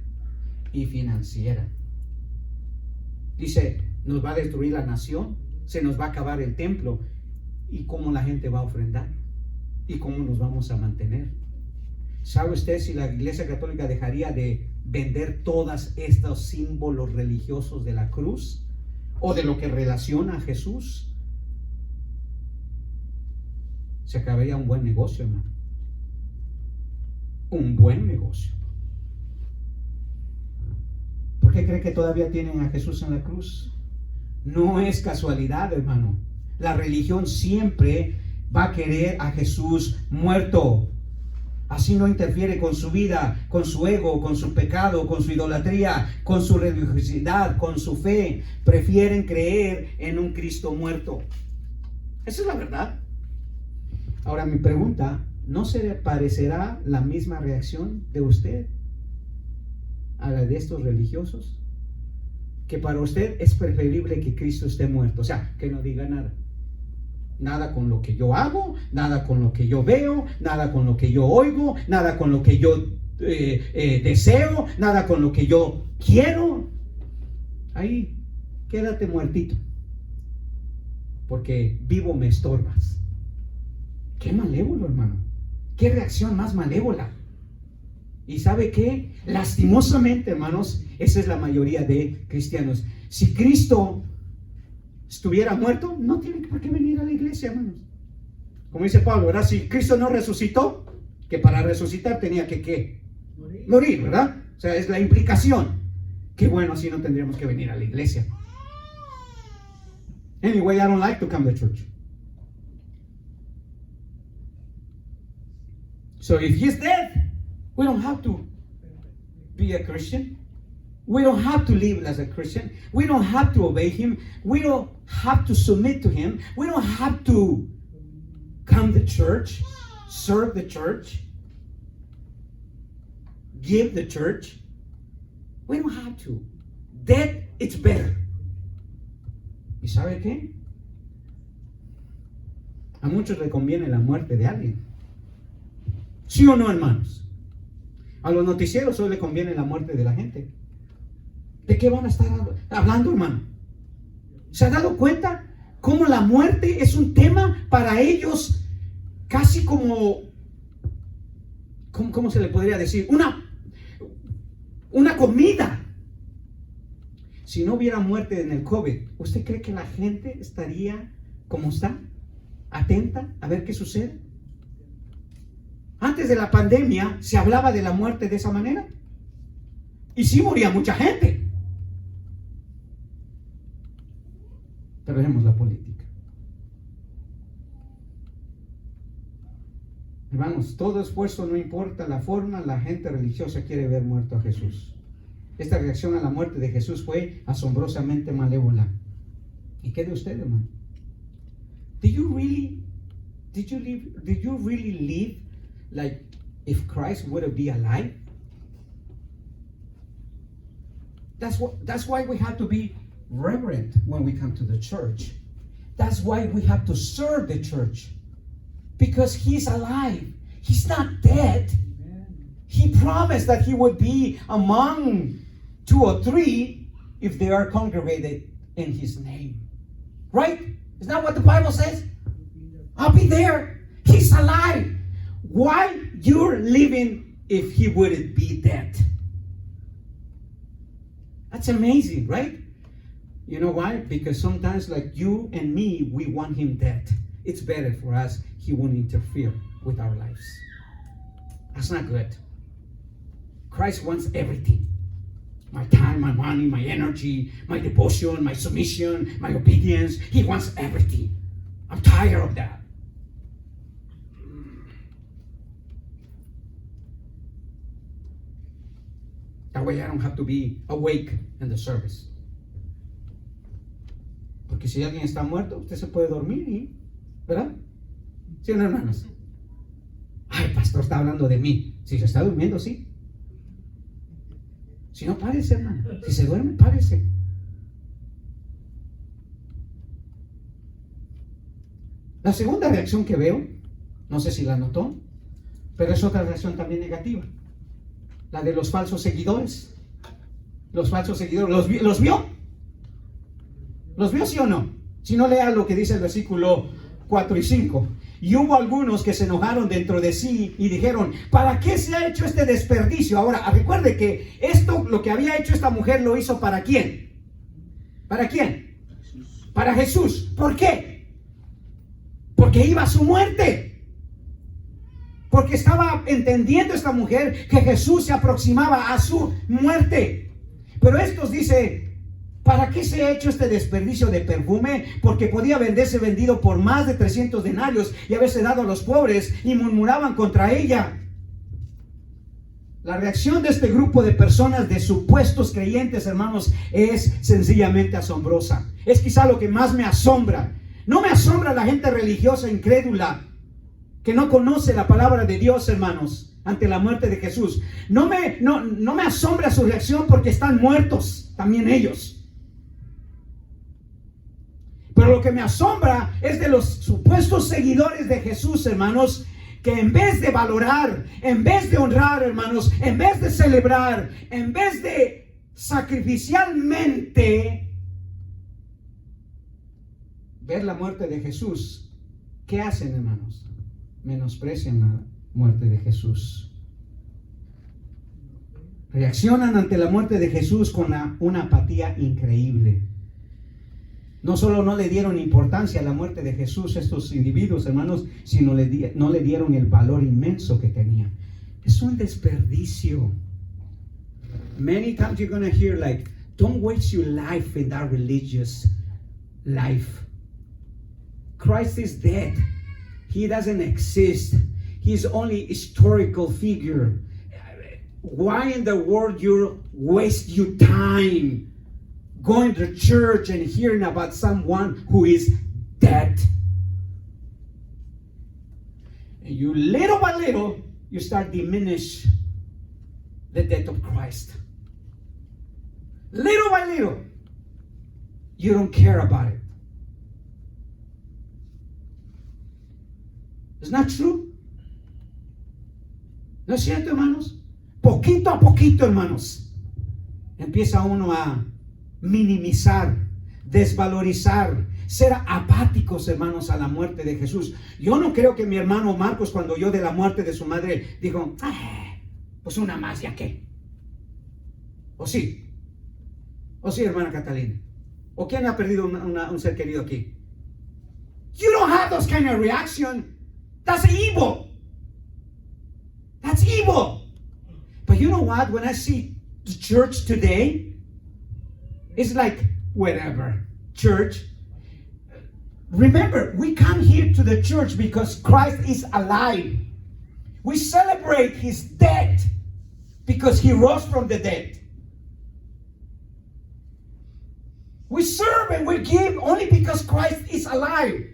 y financiera. Dice: nos va a destruir la nación, se nos va a acabar el templo. ¿Y cómo la gente va a ofrendar? ¿Y cómo nos vamos a mantener? ¿Sabe usted si la Iglesia Católica dejaría de vender todos estos símbolos religiosos de la cruz o de lo que relaciona a Jesús? Se acabaría un buen negocio, hermano. Un buen negocio. ¿Por qué cree que todavía tienen a Jesús en la cruz? No es casualidad, hermano. La religión siempre va a querer a Jesús muerto. Así no interfiere con su vida, con su ego, con su pecado, con su idolatría, con su religiosidad, con su fe. Prefieren creer en un Cristo muerto. Esa es la verdad. Ahora mi pregunta: ¿no se le parecerá la misma reacción de usted a la de estos religiosos? Que para usted es preferible que Cristo esté muerto. O sea, que no diga nada. Nada con lo que yo hago, nada con lo que yo veo, nada con lo que yo oigo, nada con lo que yo deseo, nada con lo que yo quiero. Ahí, quédate muertito. Porque vivo me estorbas. Qué malévolo, hermano. Qué reacción más malévola. ¿Y sabe qué? Lastimosamente, hermanos, esa es la mayoría de cristianos. Si Cristo estuviera muerto, no tiene por qué venir a la iglesia, hermanos. Como dice Pablo, ¿verdad? Si Cristo no resucitó, que para resucitar tenía que ¿qué? Morir, ¿verdad? O sea, es la implicación. Qué bueno, así no tendríamos que venir a la iglesia. Anyway, I don't like to come to church. So if he's dead, we don't have to be a Christian. We don't have to live as a Christian. We don't have to obey him. We don't have to submit to him. We don't have to come to church, serve the church, give the church. We don't have to. Dead, it's better. ¿Y sabe qué? A muchos les conviene la muerte de alguien. ¿Sí o no, hermanos? A los noticieros hoy les conviene la muerte de la gente. ¿De qué van a estar hablando, hermano? ¿Se ha dado cuenta cómo la muerte es un tema para ellos casi como, ¿cómo se le podría decir? Una comida. Si no hubiera muerte en el COVID, ¿usted cree que la gente estaría como está? Atenta a ver qué sucede. Antes de la pandemia se hablaba de la muerte de esa manera. Y sí moría mucha gente. Pero dejemos la política. Hermanos, todo esfuerzo, no importa la forma, la gente religiosa quiere ver muerto a Jesús. Esta reacción a la muerte de Jesús fue asombrosamente malévola. ¿Y qué de usted, hermano? Did you really live like if Christ would be alive? That's why we have to be reverent when we come to the church. That's why we have to serve the church. Because he's alive. He's not dead. He promised that he would be among 2 or 3 if they are congregated in his name. Right? Is that what the Bible says? I'll be there. He's alive. Why you're living if he wouldn't be dead? That's amazing, right? You know why? Because sometimes, like you and me, we want him dead. It's better for us. He won't interfere with our lives. That's not good. Christ wants everything. My time, my money, my energy, my devotion, my submission, my obedience. He wants everything. I'm tired of that. That way I don't have to be awake in the service. Porque si alguien está muerto, usted se puede dormir, ¿verdad? ¿Sí o no, hermanos? Ay, el pastor está hablando de mí. Si se está durmiendo, sí. Si no, párese, hermano. Si se duerme, párese. La segunda reacción que veo, no sé si la notó, pero es otra reacción también negativa. La de los falsos seguidores. Los falsos seguidores, ¿los vio? ¿Los vio, sí o no? Si no, lea lo que dice el versículo 4 y 5. Y hubo algunos que se enojaron dentro de sí y dijeron, ¿para qué se ha hecho este desperdicio? Ahora, recuerde que esto, lo que había hecho esta mujer, lo hizo ¿para quién? ¿Para quién? Para Jesús. ¿Por qué? Porque iba a su muerte. Porque estaba entendiendo esta mujer que Jesús se aproximaba a su muerte. Pero estos dice, ¿para qué se ha hecho este desperdicio de perfume? Porque podía venderse vendido por más de 300 denarios y haberse dado a los pobres, y murmuraban contra ella. La reacción de este grupo de personas, de supuestos creyentes, hermanos, es sencillamente asombrosa. Es quizá lo que más me asombra. No me asombra la gente religiosa incrédula que no conoce la palabra de Dios, hermanos, ante la muerte de Jesús. No me asombra su reacción porque están muertos también ellos. Pero lo que me asombra es de los supuestos seguidores de Jesús, hermanos, que en vez de valorar, en vez de honrar, hermanos, en vez de celebrar, en vez de sacrificialmente ver la muerte de Jesús, ¿qué hacen, hermanos? Menosprecian la muerte de Jesús. Reaccionan ante la muerte de Jesús con una apatía increíble. No solo no le dieron importancia a la muerte de Jesús estos individuos, hermanos, sino no le dieron el valor inmenso que tenía. Es un desperdicio. Many times you're going to hear like, don't waste your life in that religious life. Christ is dead. He doesn't exist. He's only a historical figure. Why in the world you waste your time going to church and hearing about someone who is dead? And you, little by little, you start diminish the death of Christ. Little by little, you don't care about it. Isn't that true? ¿No es cierto, hermanos? Poquito a poquito, hermanos, empieza uno a minimizar, desvalorizar, ser apáticos, hermanos, a la muerte de Jesús. Yo no creo que mi hermano Marcos, cuando oyó de la muerte de su madre, dijo, pues una más, ¿ya qué? ¿O sí? ¿O sí, hermana Catalina? ¿O quién ha perdido un ser querido aquí? You don't have those kind of reaction. That's evil. That's evil. But you know what? When I see the church today, it's like, whatever, church. Remember, we come here to the church because Christ is alive. We celebrate his death because he rose from the dead. We serve and we give only because Christ is alive.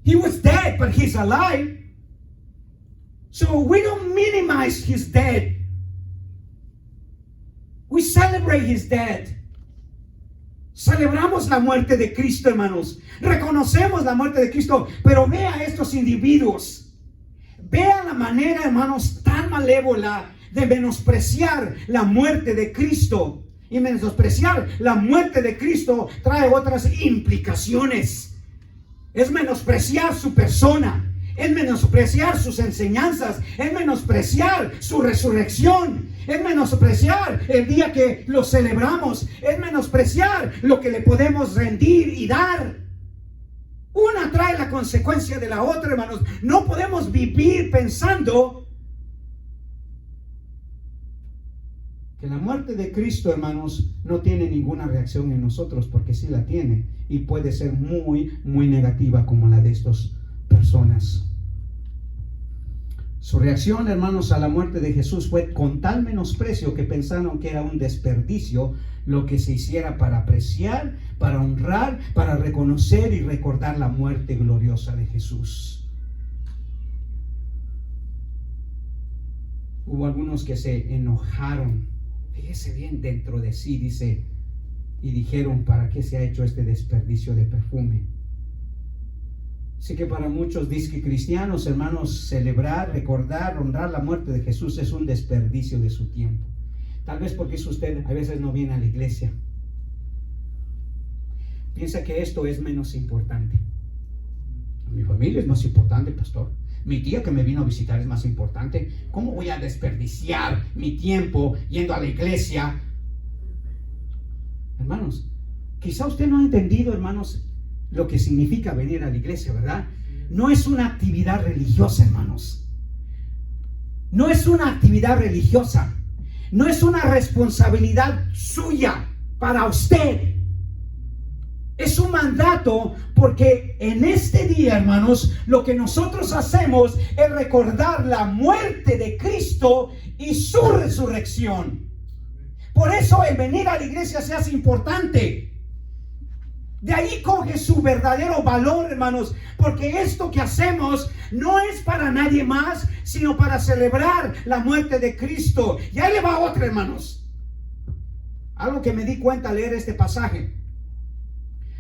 He was dead, but he's alive. So we don't minimize his death. We celebrate his death. Celebramos la muerte de Cristo, hermanos. Reconocemos la muerte de Cristo, pero vea a estos individuos. Vea la manera, hermanos, tan malévola de menospreciar la muerte de Cristo. Y menospreciar la muerte de Cristo trae otras implicaciones. Es menospreciar su persona. Es menospreciar sus enseñanzas. Es menospreciar su resurrección. Es menospreciar el día que lo celebramos. Es menospreciar lo que le podemos rendir y dar. Una trae la consecuencia de la otra, hermanos. No podemos vivir pensando que la muerte de Cristo, hermanos, no tiene ninguna reacción en nosotros, porque sí la tiene, y puede ser muy, muy negativa como la de estas personas. Su reacción, hermanos, a la muerte de Jesús fue con tal menosprecio que pensaron que era un desperdicio lo que se hiciera para apreciar, para honrar, para reconocer y recordar la muerte gloriosa de Jesús. Hubo algunos que se enojaron. Fíjese bien dentro de sí, dice, y dijeron, ¿para qué se ha hecho este desperdicio de perfume? Así que para muchos disque cristianos, hermanos, celebrar, recordar, honrar la muerte de Jesús es un desperdicio de su tiempo. Tal vez porque usted a veces no viene a la iglesia. Piensa que esto es menos importante. Mi familia es más importante, pastor. Mi tía que me vino a visitar es más importante. ¿Cómo voy a desperdiciar mi tiempo yendo a la iglesia? Hermanos, quizá usted no ha entendido, hermanos, lo que significa venir a la iglesia, ¿verdad? No es una actividad religiosa, hermanos. No es una actividad religiosa. No es una responsabilidad suya para usted. Es un mandato, porque en este día, hermanos, lo que nosotros hacemos es recordar la muerte de Cristo y su resurrección. Por eso el venir a la iglesia se hace importante. De ahí coge su verdadero valor, hermanos, porque esto que hacemos no es para nadie más, sino para celebrar la muerte de Cristo. Y ahí le va otra, hermanos. Algo que me di cuenta al leer este pasaje.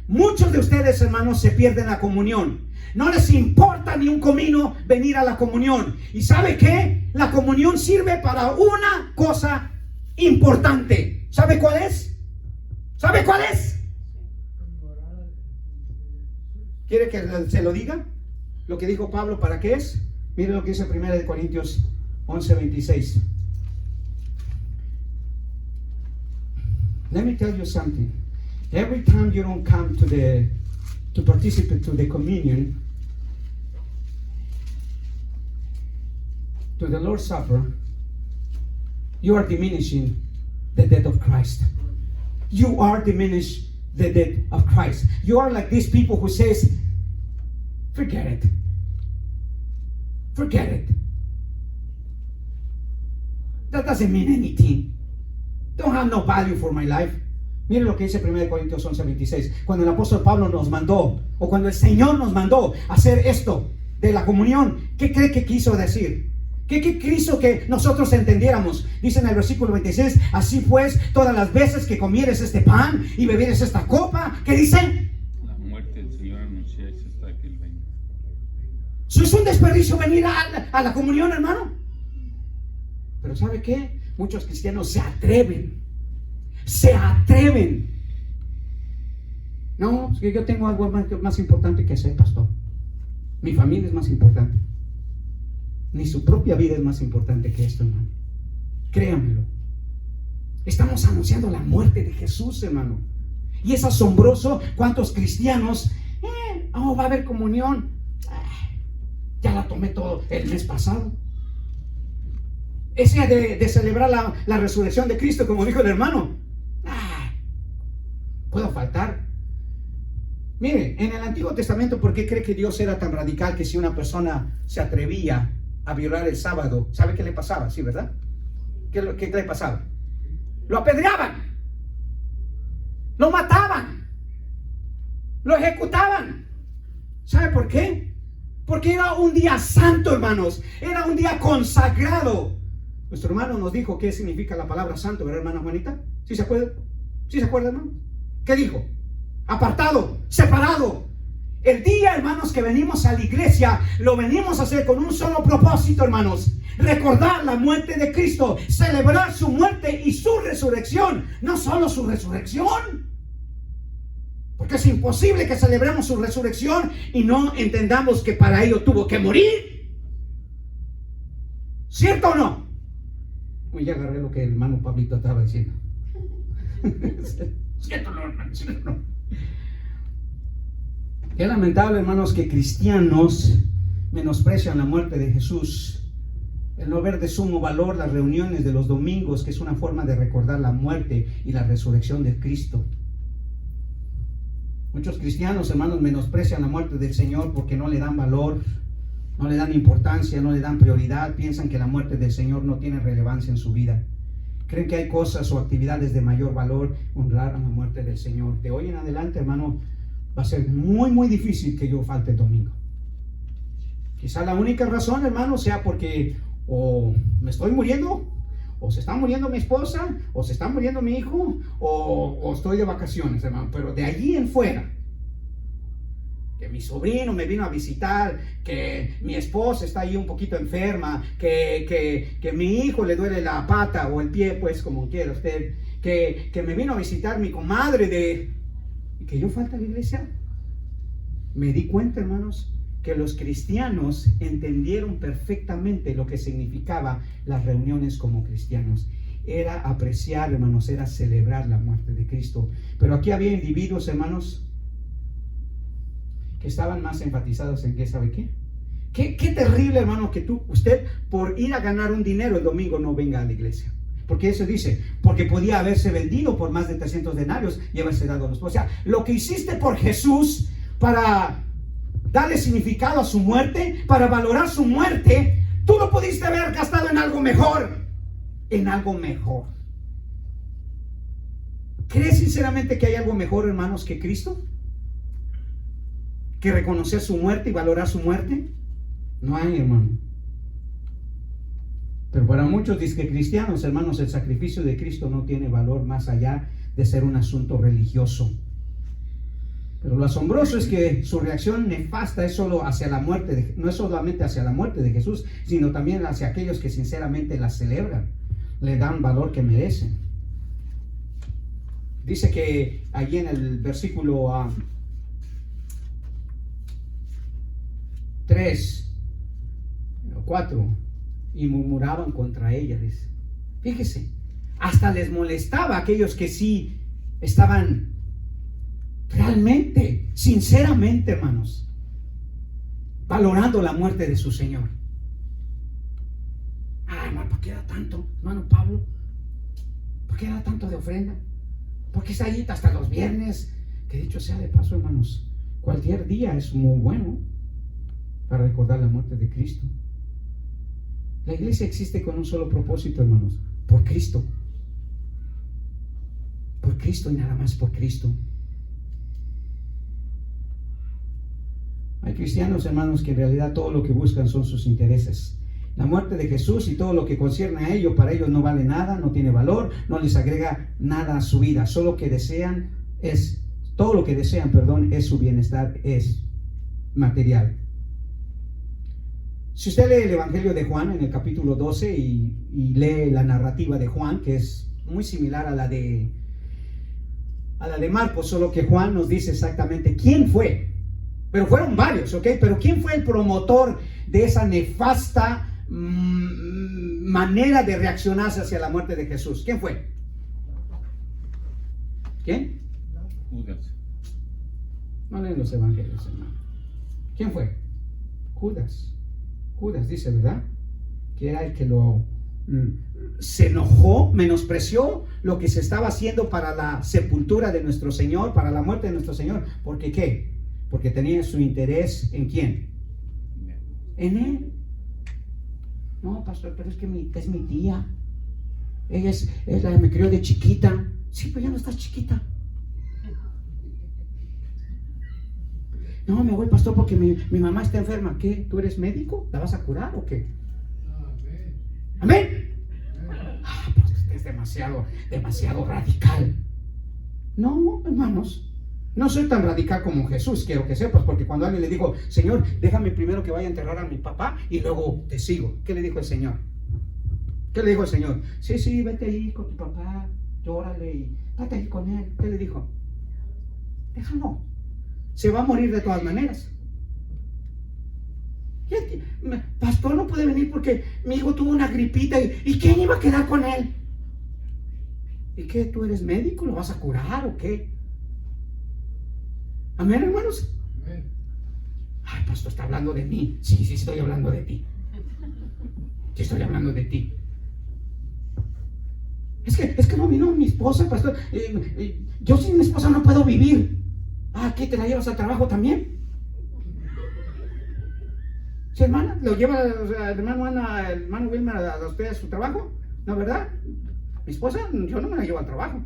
Muchos de ustedes, hermanos, se pierden la comunión. No les importa ni un comino venir a la comunión. ¿Y sabe qué? La comunión sirve para una cosa importante. ¿Sabe cuál es? ¿Sabe cuál es? ¿Quiere que se lo diga? Lo que dijo Pablo, ¿para qué es? Mire lo que dice 1 Corintios 11:26. Let me tell you something. Every time you don't come to participate to the communion, to the Lord's Supper, you are diminishing the death of Christ. You are diminishing the death of Christ. You are like these people who says, forget it. Forget it. That doesn't mean anything. Don't have no value for my life. Mire lo que dice 1 Corintios 11:26. Cuando el apóstol Pablo nos mandó, o cuando el Señor nos mandó hacer esto de la comunión, ¿qué cree que quiso decir? ¿Qué quiso que nosotros entendiéramos? Dice en el versículo 26, así pues, todas las veces que comieres este pan y bebieres esta copa, ¿qué dice? La muerte del Señor anunciáis hasta que Él venga. ¿Eso es un desperdicio venir a la comunión, hermano? Pero ¿sabe qué? Muchos cristianos se atreven. Se atreven. No, es que yo tengo algo más importante que hacer, pastor. Mi familia es más importante. Ni su propia vida es más importante que esto, hermano. Créanmelo. Estamos anunciando la muerte de Jesús, hermano. Y es asombroso cuántos cristianos, va a haber comunión. Ya la tomé todo el mes pasado. Ese de celebrar la resurrección de Cristo, como dijo el hermano. ¿Puedo faltar? Mire, en el Antiguo Testamento, ¿por qué cree que Dios era tan radical que si una persona se atrevía a violar el sábado, ¿sabe qué le pasaba? ¿Sí, verdad? ¿Qué le pasaba? Lo apedreaban, lo mataban, lo ejecutaban. ¿Sabe por qué? Porque era un día santo, hermanos. Era un día consagrado. Nuestro hermano nos dijo qué significa la palabra santo, ¿verdad, hermana Juanita? ¿Sí se acuerda? ¿Sí se acuerda, hermano? ¿Qué dijo? Apartado, separado. El día, hermanos, que venimos a la iglesia, lo venimos a hacer con un solo propósito, hermanos. Recordar la muerte de Cristo, celebrar su muerte y su resurrección. No solo su resurrección, porque es imposible que celebremos su resurrección y no entendamos que para ello tuvo que morir. ¿Cierto o no? Ya agarré lo que el hermano Pablito estaba diciendo. ¿Cierto o no, hermano? ¿Cierto o no? Qué lamentable, hermanos, que cristianos menosprecian la muerte de Jesús. El no ver de sumo valor las reuniones de los domingos, que es una forma de recordar la muerte y la resurrección de Cristo. Muchos cristianos, hermanos, menosprecian la muerte del Señor porque no le dan valor, no le dan importancia, no le dan prioridad. Piensan que la muerte del Señor no tiene relevancia en su vida. Creen que hay cosas o actividades de mayor valor honrar a la muerte del Señor. De hoy en adelante, hermano, va a ser muy, muy difícil que yo falte el domingo. Quizá la única razón, hermano, sea porque o me estoy muriendo, o se está muriendo mi esposa, o se está muriendo mi hijo, o estoy de vacaciones, hermano. Pero de allí en fuera, que mi sobrino me vino a visitar, que mi esposa está ahí un poquito enferma, que mi hijo le duele la pata o el pie, pues como quiera usted, que me vino a visitar mi comadre y que yo falte a la iglesia. Me di cuenta, hermanos, que los cristianos entendieron perfectamente lo que significaba las reuniones como cristianos. Era apreciar, hermanos, era celebrar la muerte de Cristo. Pero aquí había individuos, hermanos, que estaban más enfatizados en ¿sabe qué? Qué terrible, hermano, que usted por ir a ganar un dinero el domingo no venga a la iglesia. Porque eso dice, porque podía haberse vendido por más de 300 denarios y haberse dado a los pobres. O sea, lo que hiciste por Jesús para darle significado a su muerte, para valorar su muerte, tú lo pudiste haber gastado en algo mejor. En algo mejor. ¿Crees sinceramente que hay algo mejor, hermanos, que Cristo? ¿Que reconocer su muerte y valorar su muerte? No hay, hermano. Pero para muchos cristianos, hermanos, el sacrificio de Cristo no tiene valor más allá de ser un asunto religioso. Pero lo asombroso es que su reacción nefasta es solo hacia la muerte, no es solamente hacia la muerte de Jesús, sino también hacia aquellos que sinceramente la celebran, le dan valor que merecen. Dice que allí en el versículo 3 o 4, y murmuraban contra ella, dice. Fíjese, hasta les molestaba a aquellos que sí estaban realmente, sinceramente, hermanos, valorando la muerte de su Señor. Hermano, ¿por qué da tanto, hermano Pablo? ¿Por qué da tanto de ofrenda? ¿Por qué está ahí hasta los viernes? Que dicho sea de paso, hermanos, cualquier día es muy bueno para recordar la muerte de Cristo. La iglesia existe con un solo propósito, hermanos, por Cristo. Por Cristo y nada más por Cristo. Hay cristianos, hermanos, que en realidad todo lo que buscan son sus intereses. La muerte de Jesús y todo lo que concierne a ello, para ellos no vale nada, no tiene valor, no les agrega nada a su vida. Todo lo que desean, es su bienestar, es material. Si usted lee el Evangelio de Juan en el capítulo 12 y lee la narrativa de Juan, que es muy similar a la de Marcos, solo que Juan nos dice exactamente quién fue. Pero fueron varios, ¿ok? Pero ¿quién fue el promotor de esa nefasta manera de reaccionarse hacia la muerte de Jesús? ¿Quién fue? ¿Quién? Judas. No leen los evangelios, hermano. ¿Quién fue? Judas. Judas dice, ¿verdad? Que era el que lo se enojó, menospreció lo que se estaba haciendo para la sepultura de nuestro Señor, para la muerte de nuestro Señor. ¿Por qué? Porque tenía su interés ¿en quién? En Él. No, pastor, pero es que es mi tía. Ella es la que me crió de chiquita. Sí, pero ya no estás chiquita. No, me voy, pastor, porque mi mamá está enferma. ¿Qué? ¿Tú eres médico? ¿La vas a curar o qué? Amén. Pero usted es demasiado radical. No, hermanos, no soy tan radical como Jesús, quiero que sepas, porque cuando alguien le dijo, Señor, déjame primero que vaya a enterrar a mi papá y luego te sigo. ¿Qué le dijo el Señor? ¿Qué le dijo el Señor? Sí, vete ahí con tu papá, llórale y vete ahí con él. ¿Qué le dijo? Déjalo. Se va a morir de todas maneras. Pastor, no puede venir porque mi hijo tuvo una gripita y ¿quién iba a quedar con él? ¿Y qué? ¿Tú eres médico? ¿Lo vas a curar o qué? Amén, hermanos. Ay, pastor, está hablando de mí. Sí, estoy hablando de ti. Sí, estoy hablando de ti. Es que no vino mi esposa, pastor. Yo sin mi esposa no puedo vivir. ¿Qué te la llevas al trabajo también? ¿Sí, hermana? ¿Lo lleva el hermano Wilmer a usted a su trabajo? ¿No, verdad? Mi esposa, yo no me la llevo al trabajo.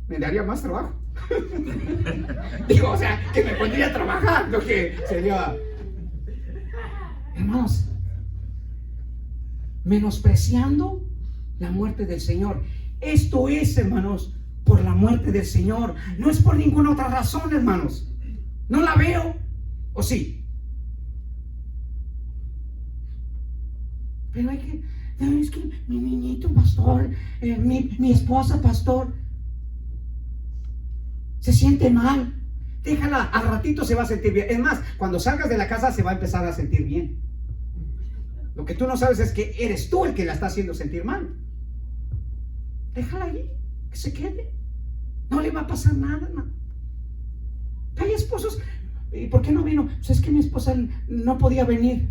Me daría más trabajo. Digo, o sea, que me pondría a trabajar, lo que sería. Hermanos, menospreciando la muerte del Señor. Esto es, hermanos, por la muerte del Señor. No es por ninguna otra razón, hermanos. No la veo. ¿O sí? Pero es que mi niñito, pastor, mi esposa, pastor, se siente mal. Déjala, al ratito se va a sentir bien. Es más, cuando salgas de la casa se va a empezar a sentir bien. Lo que tú no sabes es que eres tú el que la está haciendo sentir mal. Déjala ahí, que se quede. No le va a pasar nada, hermano. Hay esposos. ¿Y por qué no vino? Pues es que mi esposa no podía venir.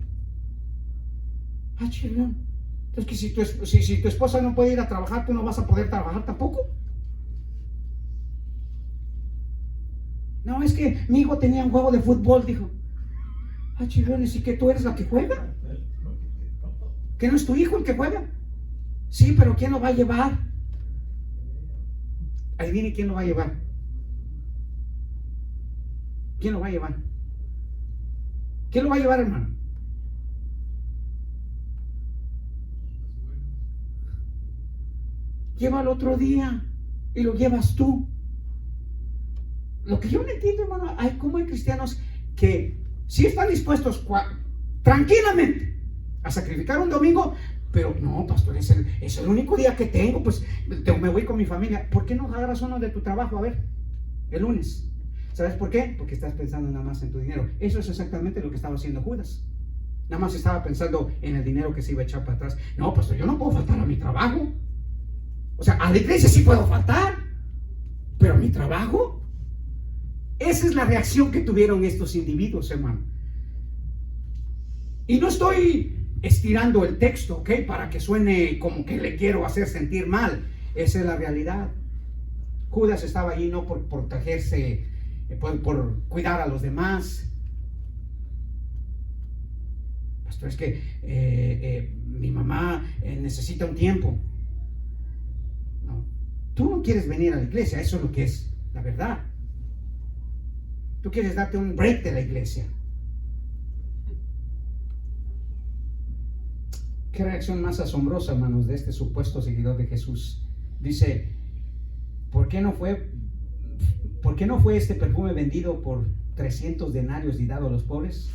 Chirrión. Entonces, que si tu esposa no puede ir a trabajar, tú no vas a poder trabajar tampoco. No, es que mi hijo tenía un juego de fútbol, dijo. Chirrión, ¿y que tú eres la que juega? ¿Que no es tu hijo el que juega? Sí, pero ¿quién lo va a llevar? Ahí viene quién lo va a llevar. ¿Quién lo va a llevar? ¿Quién lo va a llevar, hermano? Lleva al otro día y lo llevas tú. Lo que yo no entiendo, hermano, ¿cómo hay cristianos que sí están dispuestos tranquilamente a sacrificar un domingo? Pero no, pastor, es el único día que tengo, pues me voy con mi familia. ¿Por qué no agarras uno de tu trabajo? A ver, el lunes. ¿Sabes por qué? Porque estás pensando nada más en tu dinero. Eso es exactamente lo que estaba haciendo Judas. Nada más estaba pensando en el dinero que se iba a echar para atrás. No, pastor, yo no puedo faltar a mi trabajo. O sea, a la iglesia sí puedo faltar, pero a mi trabajo. Esa es la reacción que tuvieron estos individuos, hermano. Y no estoy estirando el texto, ¿ok? Para que suene como que le quiero hacer sentir mal. Esa es la realidad. Judas estaba allí no por protegerse, por cuidar a los demás. Pastor, es que mi mamá necesita un tiempo. No, tú no quieres venir a la iglesia, eso es lo que es la verdad. Tú quieres darte un break de la iglesia. Qué reacción más asombrosa, hermanos, de este supuesto seguidor de Jesús. Dice, ¿por qué no fue este perfume vendido por 300 denarios y dado a los pobres?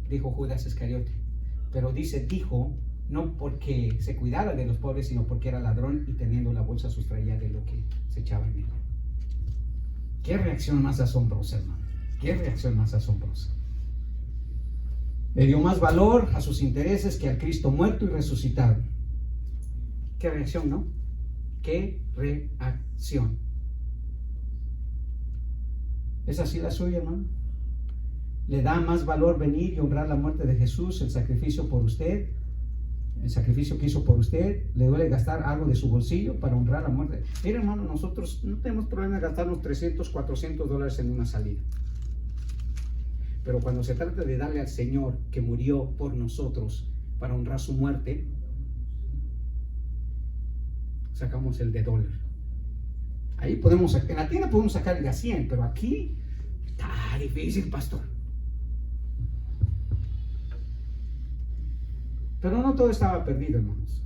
Dijo Judas Iscariote. Pero dijo, no porque se cuidara de los pobres, sino porque era ladrón y teniendo la bolsa sustraía de lo que se echaba en él. Qué reacción más asombrosa, hermano. Qué reacción más asombrosa. Le dio más valor a sus intereses que al Cristo muerto y resucitado. Qué reacción, ¿no? Qué reacción. ¿Es así la suya, hermano? ¿Le da más valor venir y honrar la muerte de Jesús, el sacrificio por usted, el sacrificio que hizo por usted, le duele gastar algo de su bolsillo para honrar la muerte. Mira, hermano, nosotros no tenemos problema de gastarnos $300, $400 en una salida. Pero cuando se trata de darle al Señor que murió por nosotros para honrar su muerte, sacamos el de $1. Ahí podemos, en la tienda podemos sacar el de $100, pero aquí está difícil, pastor. Pero no todo estaba perdido, hermanos.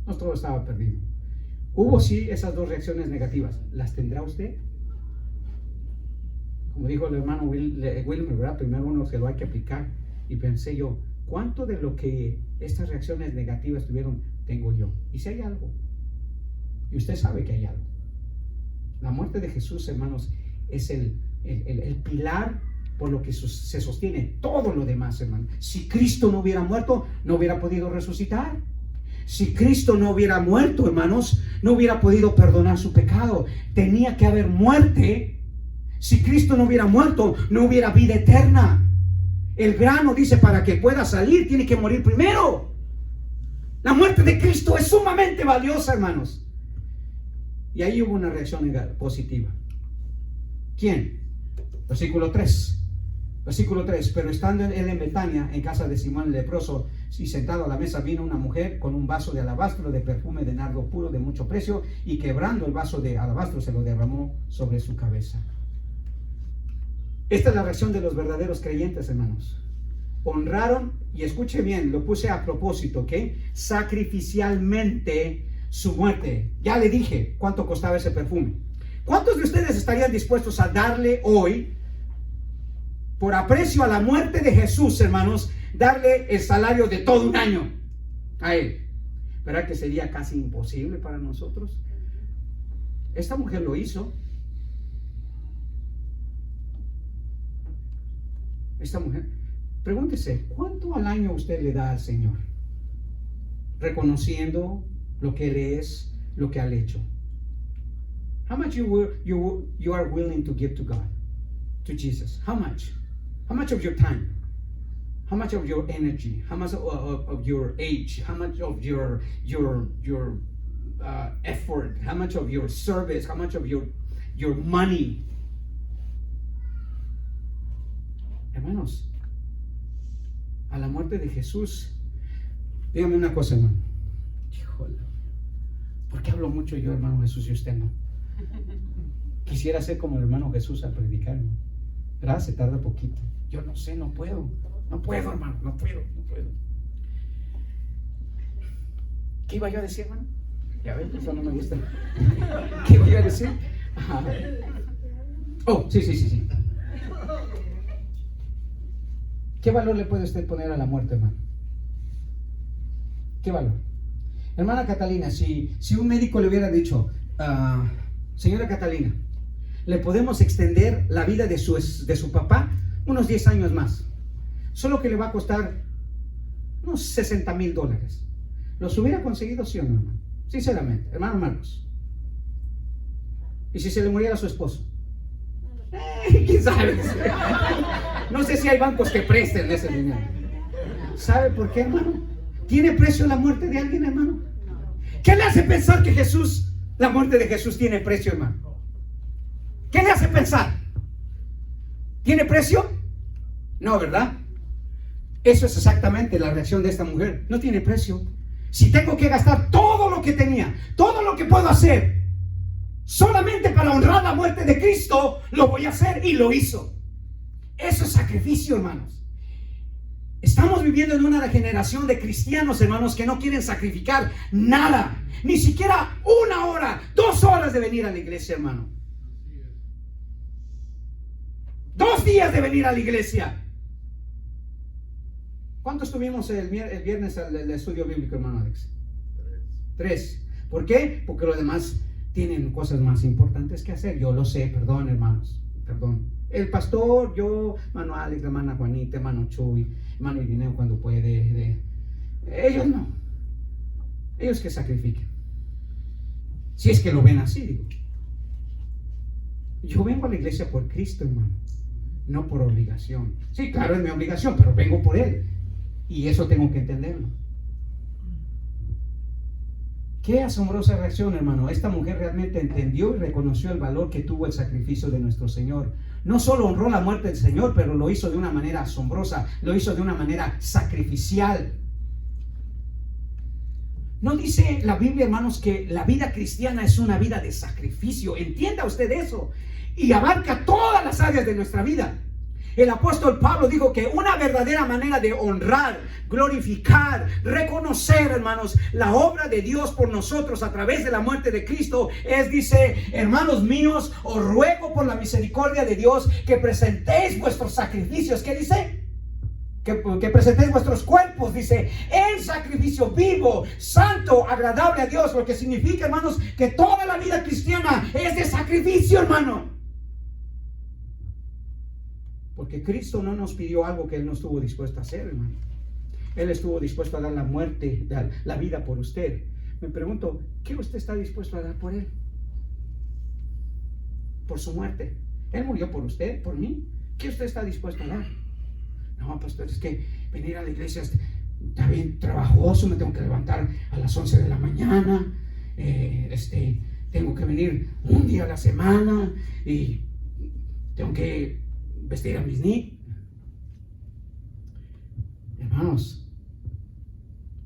No todo estaba perdido. Hubo sí esas dos reacciones negativas. ¿Las tendrá usted? Como dijo el hermano Wilmer, ¿verdad? Primero uno se lo hay que aplicar. Y pensé yo, ¿cuánto de lo que estas reacciones negativas tuvieron tengo yo? Y si hay algo. Y usted sabe que hay algo. La muerte de Jesús, hermanos, es el pilar por lo que se sostiene todo lo demás, hermano. Si Cristo no hubiera muerto, no hubiera podido resucitar. Si Cristo no hubiera muerto, hermanos, no hubiera podido perdonar su pecado. Tenía que haber muerte. Si Cristo no hubiera muerto, no hubiera vida eterna. El grano, dice, para que pueda salir, tiene que morir primero. La muerte de Cristo es sumamente valiosa, hermanos. Y ahí hubo una reacción positiva. ¿Quién? Versículo 3. Versículo 3. Pero estando él en Betania, en casa de Simón el leproso, y sentado a la mesa, vino una mujer con un vaso de alabastro de perfume de nardo puro de mucho precio, y quebrando el vaso de alabastro se lo derramó sobre su cabeza. Esta es la reacción de los verdaderos creyentes, hermanos. Honraron, y escuche bien, lo puse a propósito, ¿ok? Sacrificialmente su muerte. Ya le dije cuánto costaba ese perfume. ¿Cuántos de ustedes estarían dispuestos a darle hoy, por aprecio a la muerte de Jesús, hermanos, darle el salario de todo un año a él? ¿Verdad que sería casi imposible para nosotros? Esta mujer lo hizo. Esta mujer, pregúntese, ¿cuánto al año usted le da al Señor? Reconociendo lo que Él es, lo que ha hecho. How much you are willing to give to God, to Jesus? How much? How much of your time? How much of your energy? How much of your age? How much of your effort? How much of your service? How much of your money? Hermanos, a la muerte de Jesús, dígame una cosa, hermano. Híjole, ¿por qué hablo mucho yo, hermano Jesús, y usted no? Quisiera ser como el hermano Jesús al predicar, ¿no? ¿Verdad? Se tarda poquito. Yo no sé, no puedo, hermano, no puedo. ¿Qué iba yo a decir, hermano? Ya ven, eso no me gusta. ¿Qué iba yo a decir? Ajá. Oh, sí. ¿Qué valor le puede usted poner a la muerte, hermano? ¿Qué valor? Hermana Catalina, si un médico le hubiera dicho, señora Catalina, le podemos extender la vida de su papá unos 10 años más, solo que le va a costar unos $60,000. ¿Los hubiera conseguido, sí o no, hermano? Sinceramente, hermano Marcos. ¿Y si se le muriera a su esposo? ¿Quién sabe? No sé si hay bancos que presten ese dinero. ¿Sabe por qué, hermano? ¿Tiene precio la muerte de alguien, hermano? ¿Qué le hace pensar que la muerte de Jesús tiene precio, hermano? ¿Qué le hace pensar? ¿Tiene precio? No, ¿verdad? Eso es exactamente la reacción de esta mujer. No tiene precio. Si tengo que gastar todo lo que tenía, todo lo que puedo hacer, solamente para honrar la muerte de Cristo, lo voy a hacer, y lo hizo. Eso es sacrificio, hermanos. Estamos viviendo en una generación de cristianos, hermanos, que no quieren sacrificar nada, ni siquiera 1 hora, 2 horas de venir a la iglesia, hermano. 2 días de venir a la iglesia. ¿Cuántos tuvimos el viernes el estudio bíblico, hermano Alex? 3. ¿Por qué? Porque los demás tienen cosas más importantes que hacer. Yo lo sé, perdón, hermanos, perdón. El pastor, yo, hermano Alex, hermana Juanita, hermano Chuy, hermano Irineo cuando puede. Ellos no. Ellos que sacrifiquen. Si es que lo ven así, digo. Yo vengo a la iglesia por Cristo, hermano, no por obligación. Sí, claro, es mi obligación, pero vengo por Él. Y eso tengo que entenderlo. Qué asombrosa reacción, hermano. Esta mujer realmente entendió y reconoció el valor que tuvo el sacrificio de nuestro Señor. No solo honró la muerte del Señor, pero lo hizo de una manera asombrosa, lo hizo de una manera sacrificial. No dice la Biblia, hermanos, que la vida cristiana es una vida de sacrificio. Entienda usted eso. Y abarca todas las áreas de nuestra vida. El apóstol Pablo dijo que una verdadera manera de honrar, glorificar, reconocer, hermanos, la obra de Dios por nosotros a través de la muerte de Cristo es, dice, hermanos míos, os ruego por la misericordia de Dios que presentéis vuestros sacrificios. ¿Qué dice? Que presentéis vuestros cuerpos, dice, en sacrificio vivo, santo, agradable a Dios. Lo que significa, hermanos, que toda la vida cristiana es de sacrificio, hermano. Porque Cristo no nos pidió algo que Él no estuvo dispuesto a hacer, hermano. Él estuvo dispuesto a dar la muerte, la vida por usted. Me pregunto, ¿qué usted está dispuesto a dar por Él? Por su muerte. Él murió por usted, por mí. ¿Qué usted está dispuesto a dar? No, pastor, es que venir a la iglesia está bien trabajoso. Me tengo que levantar a las 11 de la mañana. Tengo que venir un día a la semana. Y tengo que vestir a mis niños. Hermanos,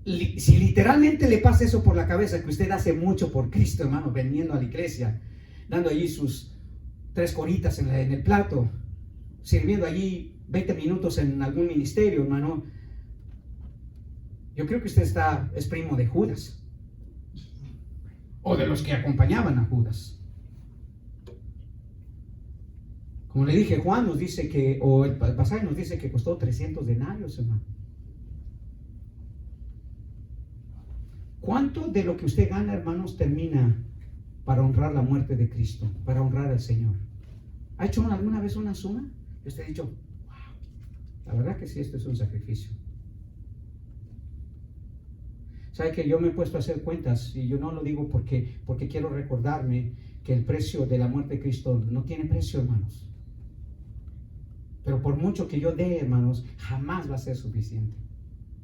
si literalmente le pasa eso por la cabeza, que usted hace mucho por Cristo, hermano, viniendo a la iglesia, dando allí sus 3 coritas en el plato, sirviendo allí 20 minutos en algún ministerio, hermano, yo creo que usted es primo de Judas, o de los que acompañaban a Judas. Como le dije, Juan nos dice que, o el pasaje nos dice que costó 300 denarios, hermano. ¿Cuánto de lo que usted gana, hermanos, termina para honrar la muerte de Cristo, para honrar al Señor? ¿Ha hecho alguna vez una suma? Y usted ha dicho, wow, la verdad que sí, esto es un sacrificio. ¿Sabe que yo me he puesto a hacer cuentas? Y yo no lo digo porque quiero recordarme que el precio de la muerte de Cristo no tiene precio, hermanos. Pero por mucho que yo dé, hermanos, jamás va a ser suficiente.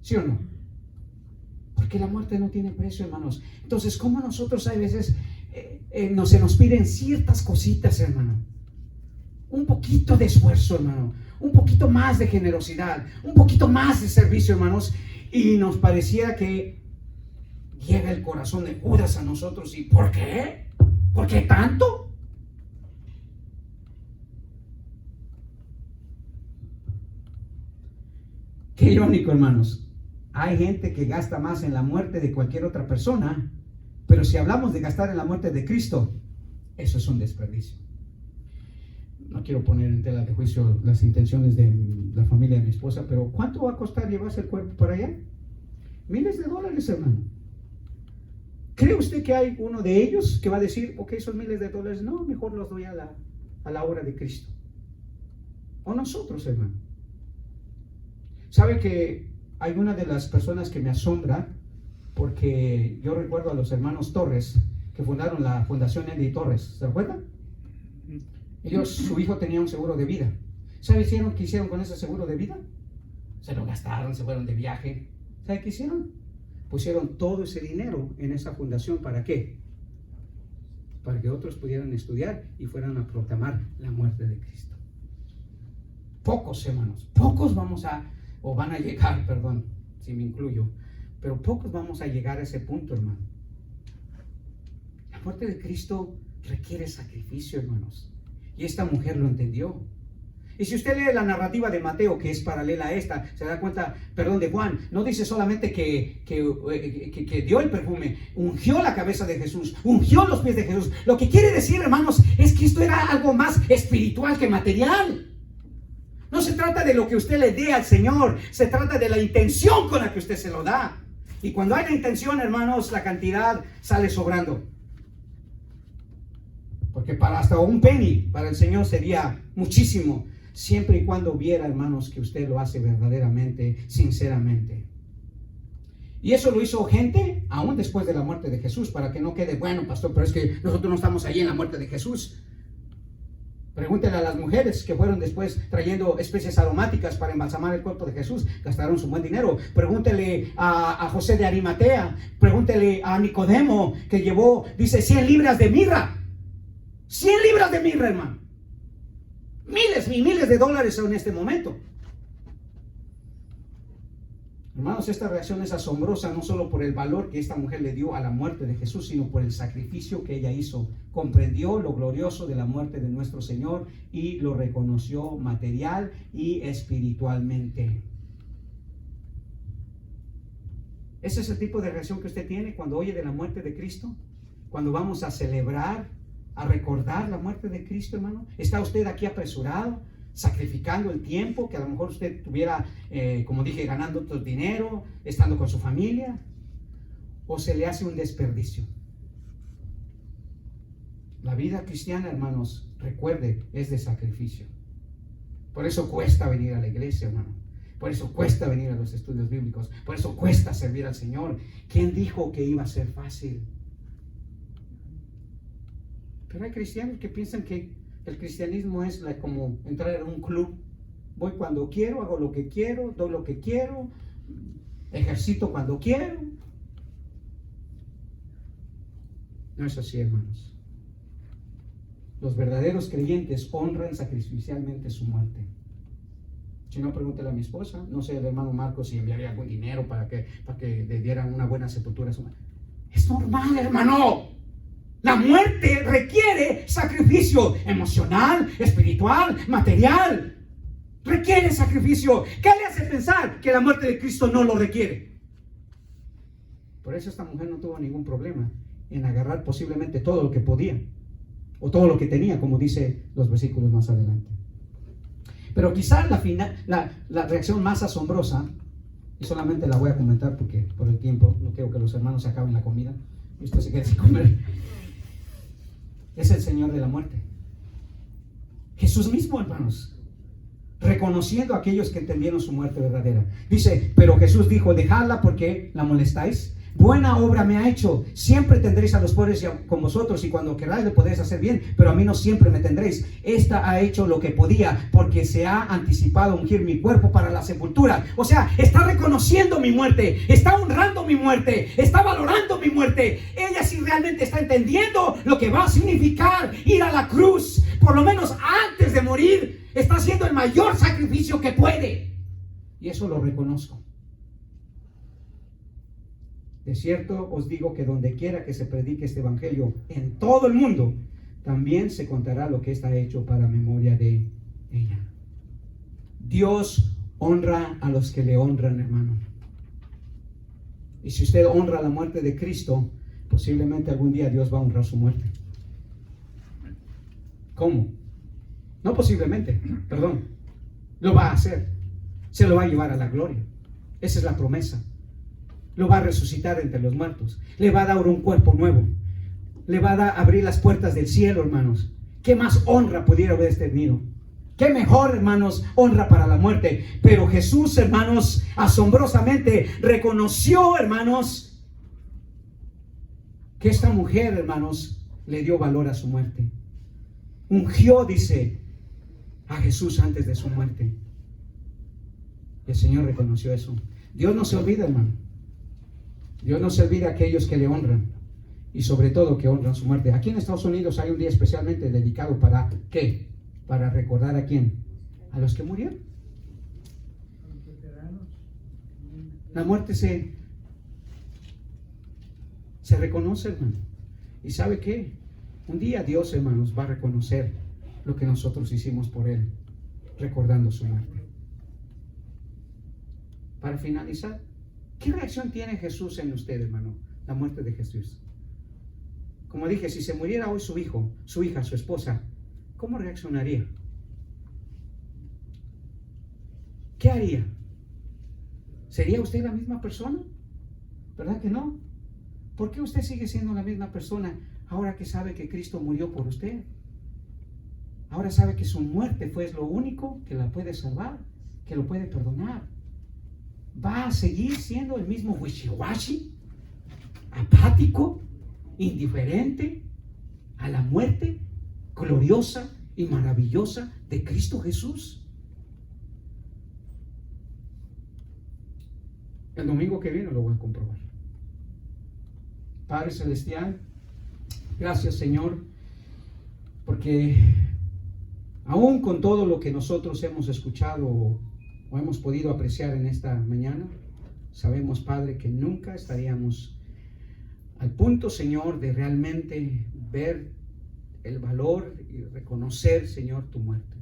¿Sí o no? Porque la muerte no tiene precio, hermanos. Entonces, ¿cómo nosotros a veces se nos piden ciertas cositas, hermano? Un poquito de esfuerzo, hermano. Un poquito más de generosidad. Un poquito más de servicio, hermanos. Y nos pareciera que llega el corazón de Judas a nosotros. ¿Y por qué? ¿Por qué tanto? Qué irónico, hermanos. Hay gente que gasta más en la muerte de cualquier otra persona, pero si hablamos de gastar en la muerte de Cristo, eso es un desperdicio. No quiero poner en tela de juicio las intenciones de la familia de mi esposa, pero ¿cuánto va a costar llevarse el cuerpo para allá? Miles de dólares, hermano. ¿Cree usted que hay uno de ellos que va a decir, ok, son miles de dólares? No, mejor los doy a la obra de Cristo. O nosotros, hermano. ¿Sabe que hay una de las personas que me asombra? Porque yo recuerdo a los hermanos Torres, que fundaron la Fundación Andy Torres. ¿Se acuerdan? Ellos, su hijo tenía un seguro de vida. ¿Sabe qué hicieron con ese seguro de vida? Se lo gastaron, se fueron de viaje. ¿Sabe qué hicieron? Pusieron todo ese dinero en esa fundación. ¿Para qué? Para que otros pudieran estudiar y fueran a proclamar la muerte de Cristo. Pocos, hermanos, pocos van a llegar, perdón, si me incluyo, pero pocos vamos a llegar a ese punto, hermano. La muerte de Cristo requiere sacrificio, hermanos, y esta mujer lo entendió. Y si usted lee la narrativa de Mateo, que es paralela a esta, se da cuenta, de Juan, no dice solamente que dio el perfume, ungió la cabeza de Jesús, ungió los pies de Jesús. Lo que quiere decir, hermanos, es que esto era algo más espiritual que material. No se trata de lo que usted le dé al Señor, se trata de la intención con la que usted se lo da. Y cuando hay la intención, hermanos, la cantidad sale sobrando. Porque hasta un penny para el Señor sería muchísimo, siempre y cuando viera, hermanos, que usted lo hace verdaderamente, sinceramente. Y eso lo hizo gente aún después de la muerte de Jesús, para que no quede, bueno, pastor, pero es que nosotros no estamos allí en la muerte de Jesús. Pregúntele a las mujeres que fueron después trayendo especies aromáticas para embalsamar el cuerpo de Jesús. Gastaron su buen dinero. Pregúntele a José de Arimatea. Pregúntele a Nicodemo, que llevó, dice, 100 libras de mirra. 100 libras de mirra, hermano. Miles y miles de dólares en este momento. Hermanos, esta reacción es asombrosa, no solo por el valor que esta mujer le dio a la muerte de Jesús, sino por el sacrificio que ella hizo. Comprendió lo glorioso de la muerte de nuestro Señor y lo reconoció material y espiritualmente. ¿Ese es el tipo de reacción que usted tiene cuando oye de la muerte de Cristo? Cuando vamos a celebrar, a recordar la muerte de Cristo, hermano. ¿Está usted aquí apresurado, sacrificando el tiempo que a lo mejor usted tuviera, como dije, ganando otro dinero, estando con su familia? ¿O se le hace un desperdicio? La vida cristiana, hermanos, recuerde, es de sacrificio. Por eso cuesta venir a la iglesia, hermano. Por eso cuesta venir a los estudios bíblicos. Por eso cuesta servir al Señor. ¿Quién dijo que iba a ser fácil? Pero hay cristianos que piensan que el cristianismo es como entrar en un club. Voy cuando quiero, hago lo que quiero, doy lo que quiero, ejercito cuando quiero. No es así, hermanos. Los verdaderos creyentes honran sacrificialmente su muerte. Si no, pregúntele a mi esposa. No sé, el hermano Marcos, si enviaría algún dinero para que le dieran una buena sepultura a su madre. Es normal, hermano. La muerte requiere sacrificio emocional, espiritual, material. Requiere sacrificio. ¿Qué le hace pensar que la muerte de Cristo no lo requiere? Por eso esta mujer no tuvo ningún problema en agarrar posiblemente todo lo que podía, o todo lo que tenía, como dice los versículos más adelante. Pero quizás la reacción más asombrosa, y solamente la voy a comentar porque por el tiempo no quiero que los hermanos se acaben la comida y usted se quede sin comer, es el Señor de la muerte. Jesús mismo, hermanos, reconociendo a aquellos que entendieron su muerte verdadera. Dice, pero Jesús dijo, dejadla porque la molestáis. Buena obra me ha hecho. Siempre tendréis a los pobres con vosotros y cuando queráis le podréis hacer bien, pero a mí no siempre me tendréis. Esta ha hecho lo que podía porque se ha anticipado ungir mi cuerpo para la sepultura. O sea, está reconociendo mi muerte, está honrando mi muerte, está valorando mi muerte. Ella sí realmente está entendiendo lo que va a significar ir a la cruz. Por lo menos antes de morir, está haciendo el mayor sacrificio que puede. Y eso lo reconozco. De cierto os digo que donde quiera que se predique este evangelio en todo el mundo, también se contará lo que está hecho para memoria de ella. Dios honra a los que le honran, hermano. Y si usted honra la muerte de Cristo, posiblemente algún día Dios va a honrar su muerte. ¿Cómo? No posiblemente, perdón. Lo va a hacer. Se lo va a llevar a la gloria. Esa es la promesa. Lo va a resucitar entre los muertos. Le va a dar un cuerpo nuevo. Le va a abrir las puertas del cielo, hermanos. ¿Qué más honra pudiera haber tenido? ¿Qué mejor, hermanos, honra para la muerte? Pero Jesús, hermanos, asombrosamente reconoció, hermanos, que esta mujer, hermanos, le dio valor a su muerte. Ungió, dice, a Jesús antes de su muerte. El Señor reconoció eso. Dios no se olvida, hermano. Dios no se olvida a aquellos que le honran y sobre todo que honran su muerte. Aquí en Estados Unidos hay un día especialmente dedicado para ¿qué? Para recordar a quién, a los que murieron. La muerte se reconoce, hermano. ¿Y sabe qué? Un día Dios, hermanos, va a reconocer lo que nosotros hicimos por Él, recordando su muerte. Para finalizar, ¿qué reacción tiene Jesús en usted, hermano? La muerte de Jesús. Como dije, si se muriera hoy su hijo, su hija, su esposa, ¿cómo reaccionaría? ¿Qué haría? ¿Sería usted la misma persona? ¿Verdad que no? ¿Por qué usted sigue siendo la misma persona ahora que sabe que Cristo murió por usted? Ahora sabe que su muerte fue lo único que la puede salvar, que lo puede perdonar. ¿Va a seguir siendo el mismo wishy-washy, apático, indiferente a la muerte gloriosa y maravillosa de Cristo Jesús. El domingo que viene lo voy a comprobar. Padre Celestial, gracias Señor, porque aún con todo lo que nosotros hemos escuchado o hemos podido apreciar en esta mañana, sabemos, Padre, que nunca estaríamos al punto, Señor, de realmente ver el valor y reconocer, Señor, tu muerte.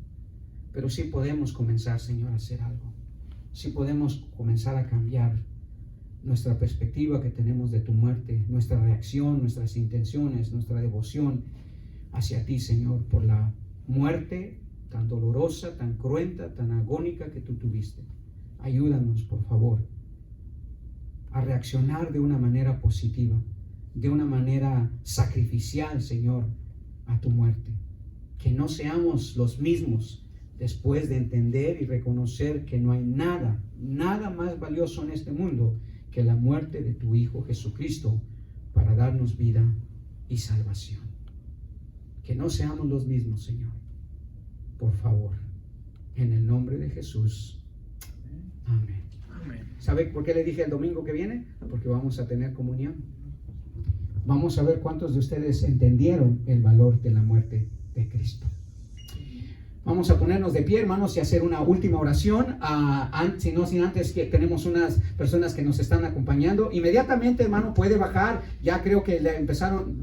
Pero sí podemos comenzar, Señor, a hacer algo. Sí podemos comenzar a cambiar nuestra perspectiva que tenemos de tu muerte, nuestra reacción, nuestras intenciones, nuestra devoción hacia ti, Señor, por la muerte tan dolorosa, tan cruenta, tan agónica que tú tuviste. Ayúdanos, por favor, a reaccionar de una manera positiva, de una manera sacrificial, Señor, a tu muerte. Que no seamos los mismos después de entender y reconocer que no hay nada más valioso en este mundo que la muerte de tu Hijo Jesucristo para darnos vida y salvación. Que no seamos los mismos, Señor. Por favor, en el nombre de Jesús. Amén. Amén. ¿Sabe por qué le dije el domingo que viene? Porque vamos a tener comunión. Vamos a ver cuántos de ustedes entendieron el valor de la muerte de Cristo. Vamos a ponernos de pie, hermanos, y hacer una última oración. Sin antes que tenemos unas personas que nos están acompañando. Inmediatamente, hermano, puede bajar. Ya creo que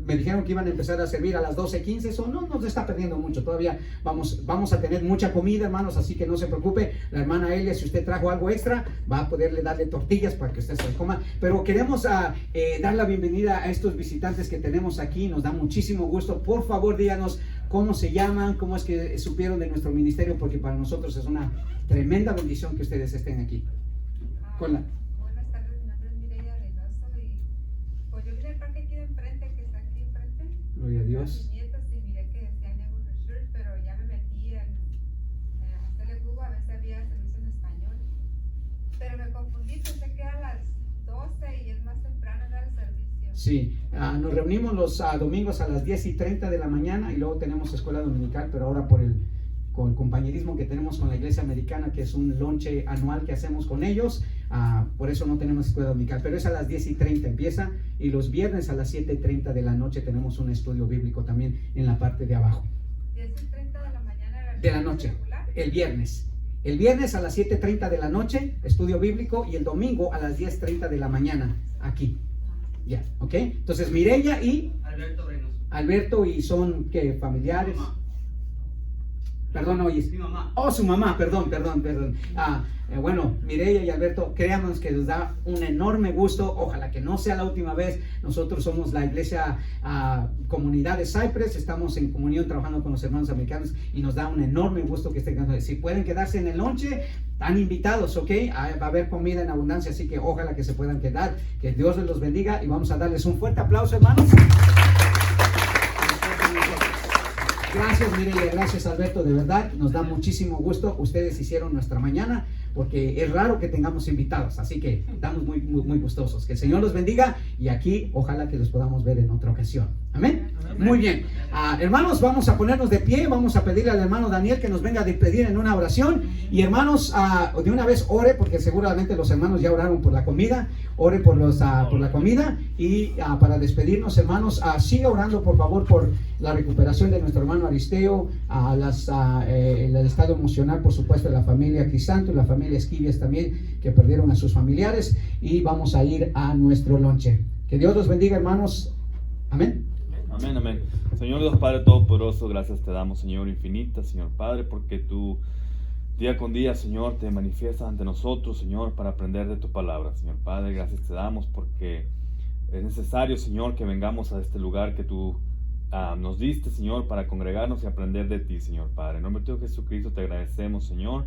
me dijeron que iban a empezar a servir a las 12:15. Eso no nos está perdiendo mucho. Todavía vamos a tener mucha comida, hermanos, así que no se preocupe. La hermana Elia, si usted trajo algo extra, va a poderle darle tortillas para que usted se coma. Pero queremos dar la bienvenida a estos visitantes que tenemos aquí. Nos da muchísimo gusto. Por favor, díganos cómo se llaman, cómo es que supieron de nuestro ministerio, porque para nosotros es una tremenda bendición que ustedes estén aquí. Buenas tardes, mi nombre es Mireya Reynoso y pues yo vine al parque aquí de enfrente, que está aquí enfrente. Gloria a Dios. Mis nietos y miré que decía Neighborhood Church, pero ya me metí en hacerle Google a ver si había servicio en español. Pero me confundí, pensé que era a las 12 y es más temprano dar el servicio. Sí, nos reunimos los domingos a las 10:30 de la mañana y luego tenemos escuela dominical, pero ahora con el compañerismo que tenemos con la iglesia americana, que es un lonche anual que hacemos con ellos, por eso no tenemos escuela dominical, pero es a las 10:30 empieza, y los viernes a las 7:30 de la noche tenemos un estudio bíblico también en la parte de abajo. 10:30 de la mañana. De la noche, el viernes. El viernes a las 7:30 de la noche, estudio bíblico, y el domingo a las 10:30 de la mañana, aquí. Ya, ¿ok? Entonces Mireya y Alberto, y son ¿qué? Familiares. Perdón, oye. Mi mamá. Oh, su mamá, perdón. Bueno, Mireya y Alberto, créanos que nos da un enorme gusto. Ojalá que no sea la última vez. Nosotros somos la iglesia comunidad de Cypress. Estamos en comunión trabajando con los hermanos americanos y nos da un enorme gusto que estén. Si pueden quedarse en el lonche, están invitados, ¿ok? Va a haber comida en abundancia, así que ojalá que se puedan quedar. Que Dios les los bendiga y vamos a darles un fuerte aplauso, hermanos. Gracias, Mireya, gracias, Alberto, de verdad, nos da muchísimo gusto. Ustedes hicieron nuestra mañana, porque es raro que tengamos invitados, así que estamos muy gustosos. Que el Señor los bendiga y aquí ojalá que los podamos ver en otra ocasión. Amén. Muy bien, hermanos, vamos a ponernos de pie, vamos a pedirle al hermano Daniel que nos venga a despedir en una oración. Y hermanos, de una vez ore, porque seguramente los hermanos ya oraron por la comida. Ore por la comida y para despedirnos, hermanos, siga orando por favor por la recuperación de nuestro hermano Aristeo, el estado emocional, por supuesto, de la familia Crisanto y la familia Esquivias también, que perdieron a sus familiares. Y vamos a ir a nuestro lonche. Que Dios los bendiga, hermanos. Amén. Amén, amén. Señor Dios Padre Todopoderoso, gracias te damos, Señor, infinita, Señor Padre, porque tú día con día, Señor, te manifiestas ante nosotros, Señor, para aprender de tu palabra. Señor Padre, gracias te damos porque es necesario, Señor, que vengamos a este lugar que tú nos diste, Señor, para congregarnos y aprender de ti, Señor Padre. En nombre de tu Jesucristo te agradecemos, Señor,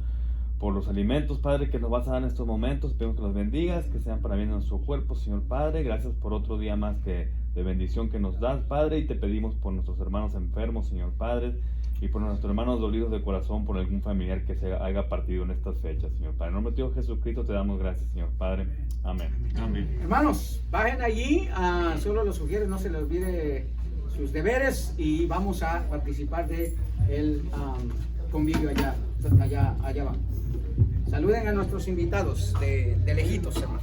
por los alimentos, Padre, que nos vas a dar en estos momentos. Pedimos que los bendigas, que sean para bien de nuestro cuerpo, Señor Padre. Gracias por otro día más de bendición que nos das, Padre, y te pedimos por nuestros hermanos enfermos, Señor Padre, y por nuestros hermanos dolidos de corazón por algún familiar que se haya partido en estas fechas, Señor Padre. En nombre de Dios Jesucristo te damos gracias, Señor Padre. Amén. Amén. Hermanos, bajen allí, solo los sugiero, no se les olvide sus deberes y vamos a participar de el convivio allá abajo. Saluden a nuestros invitados de lejitos, hermano.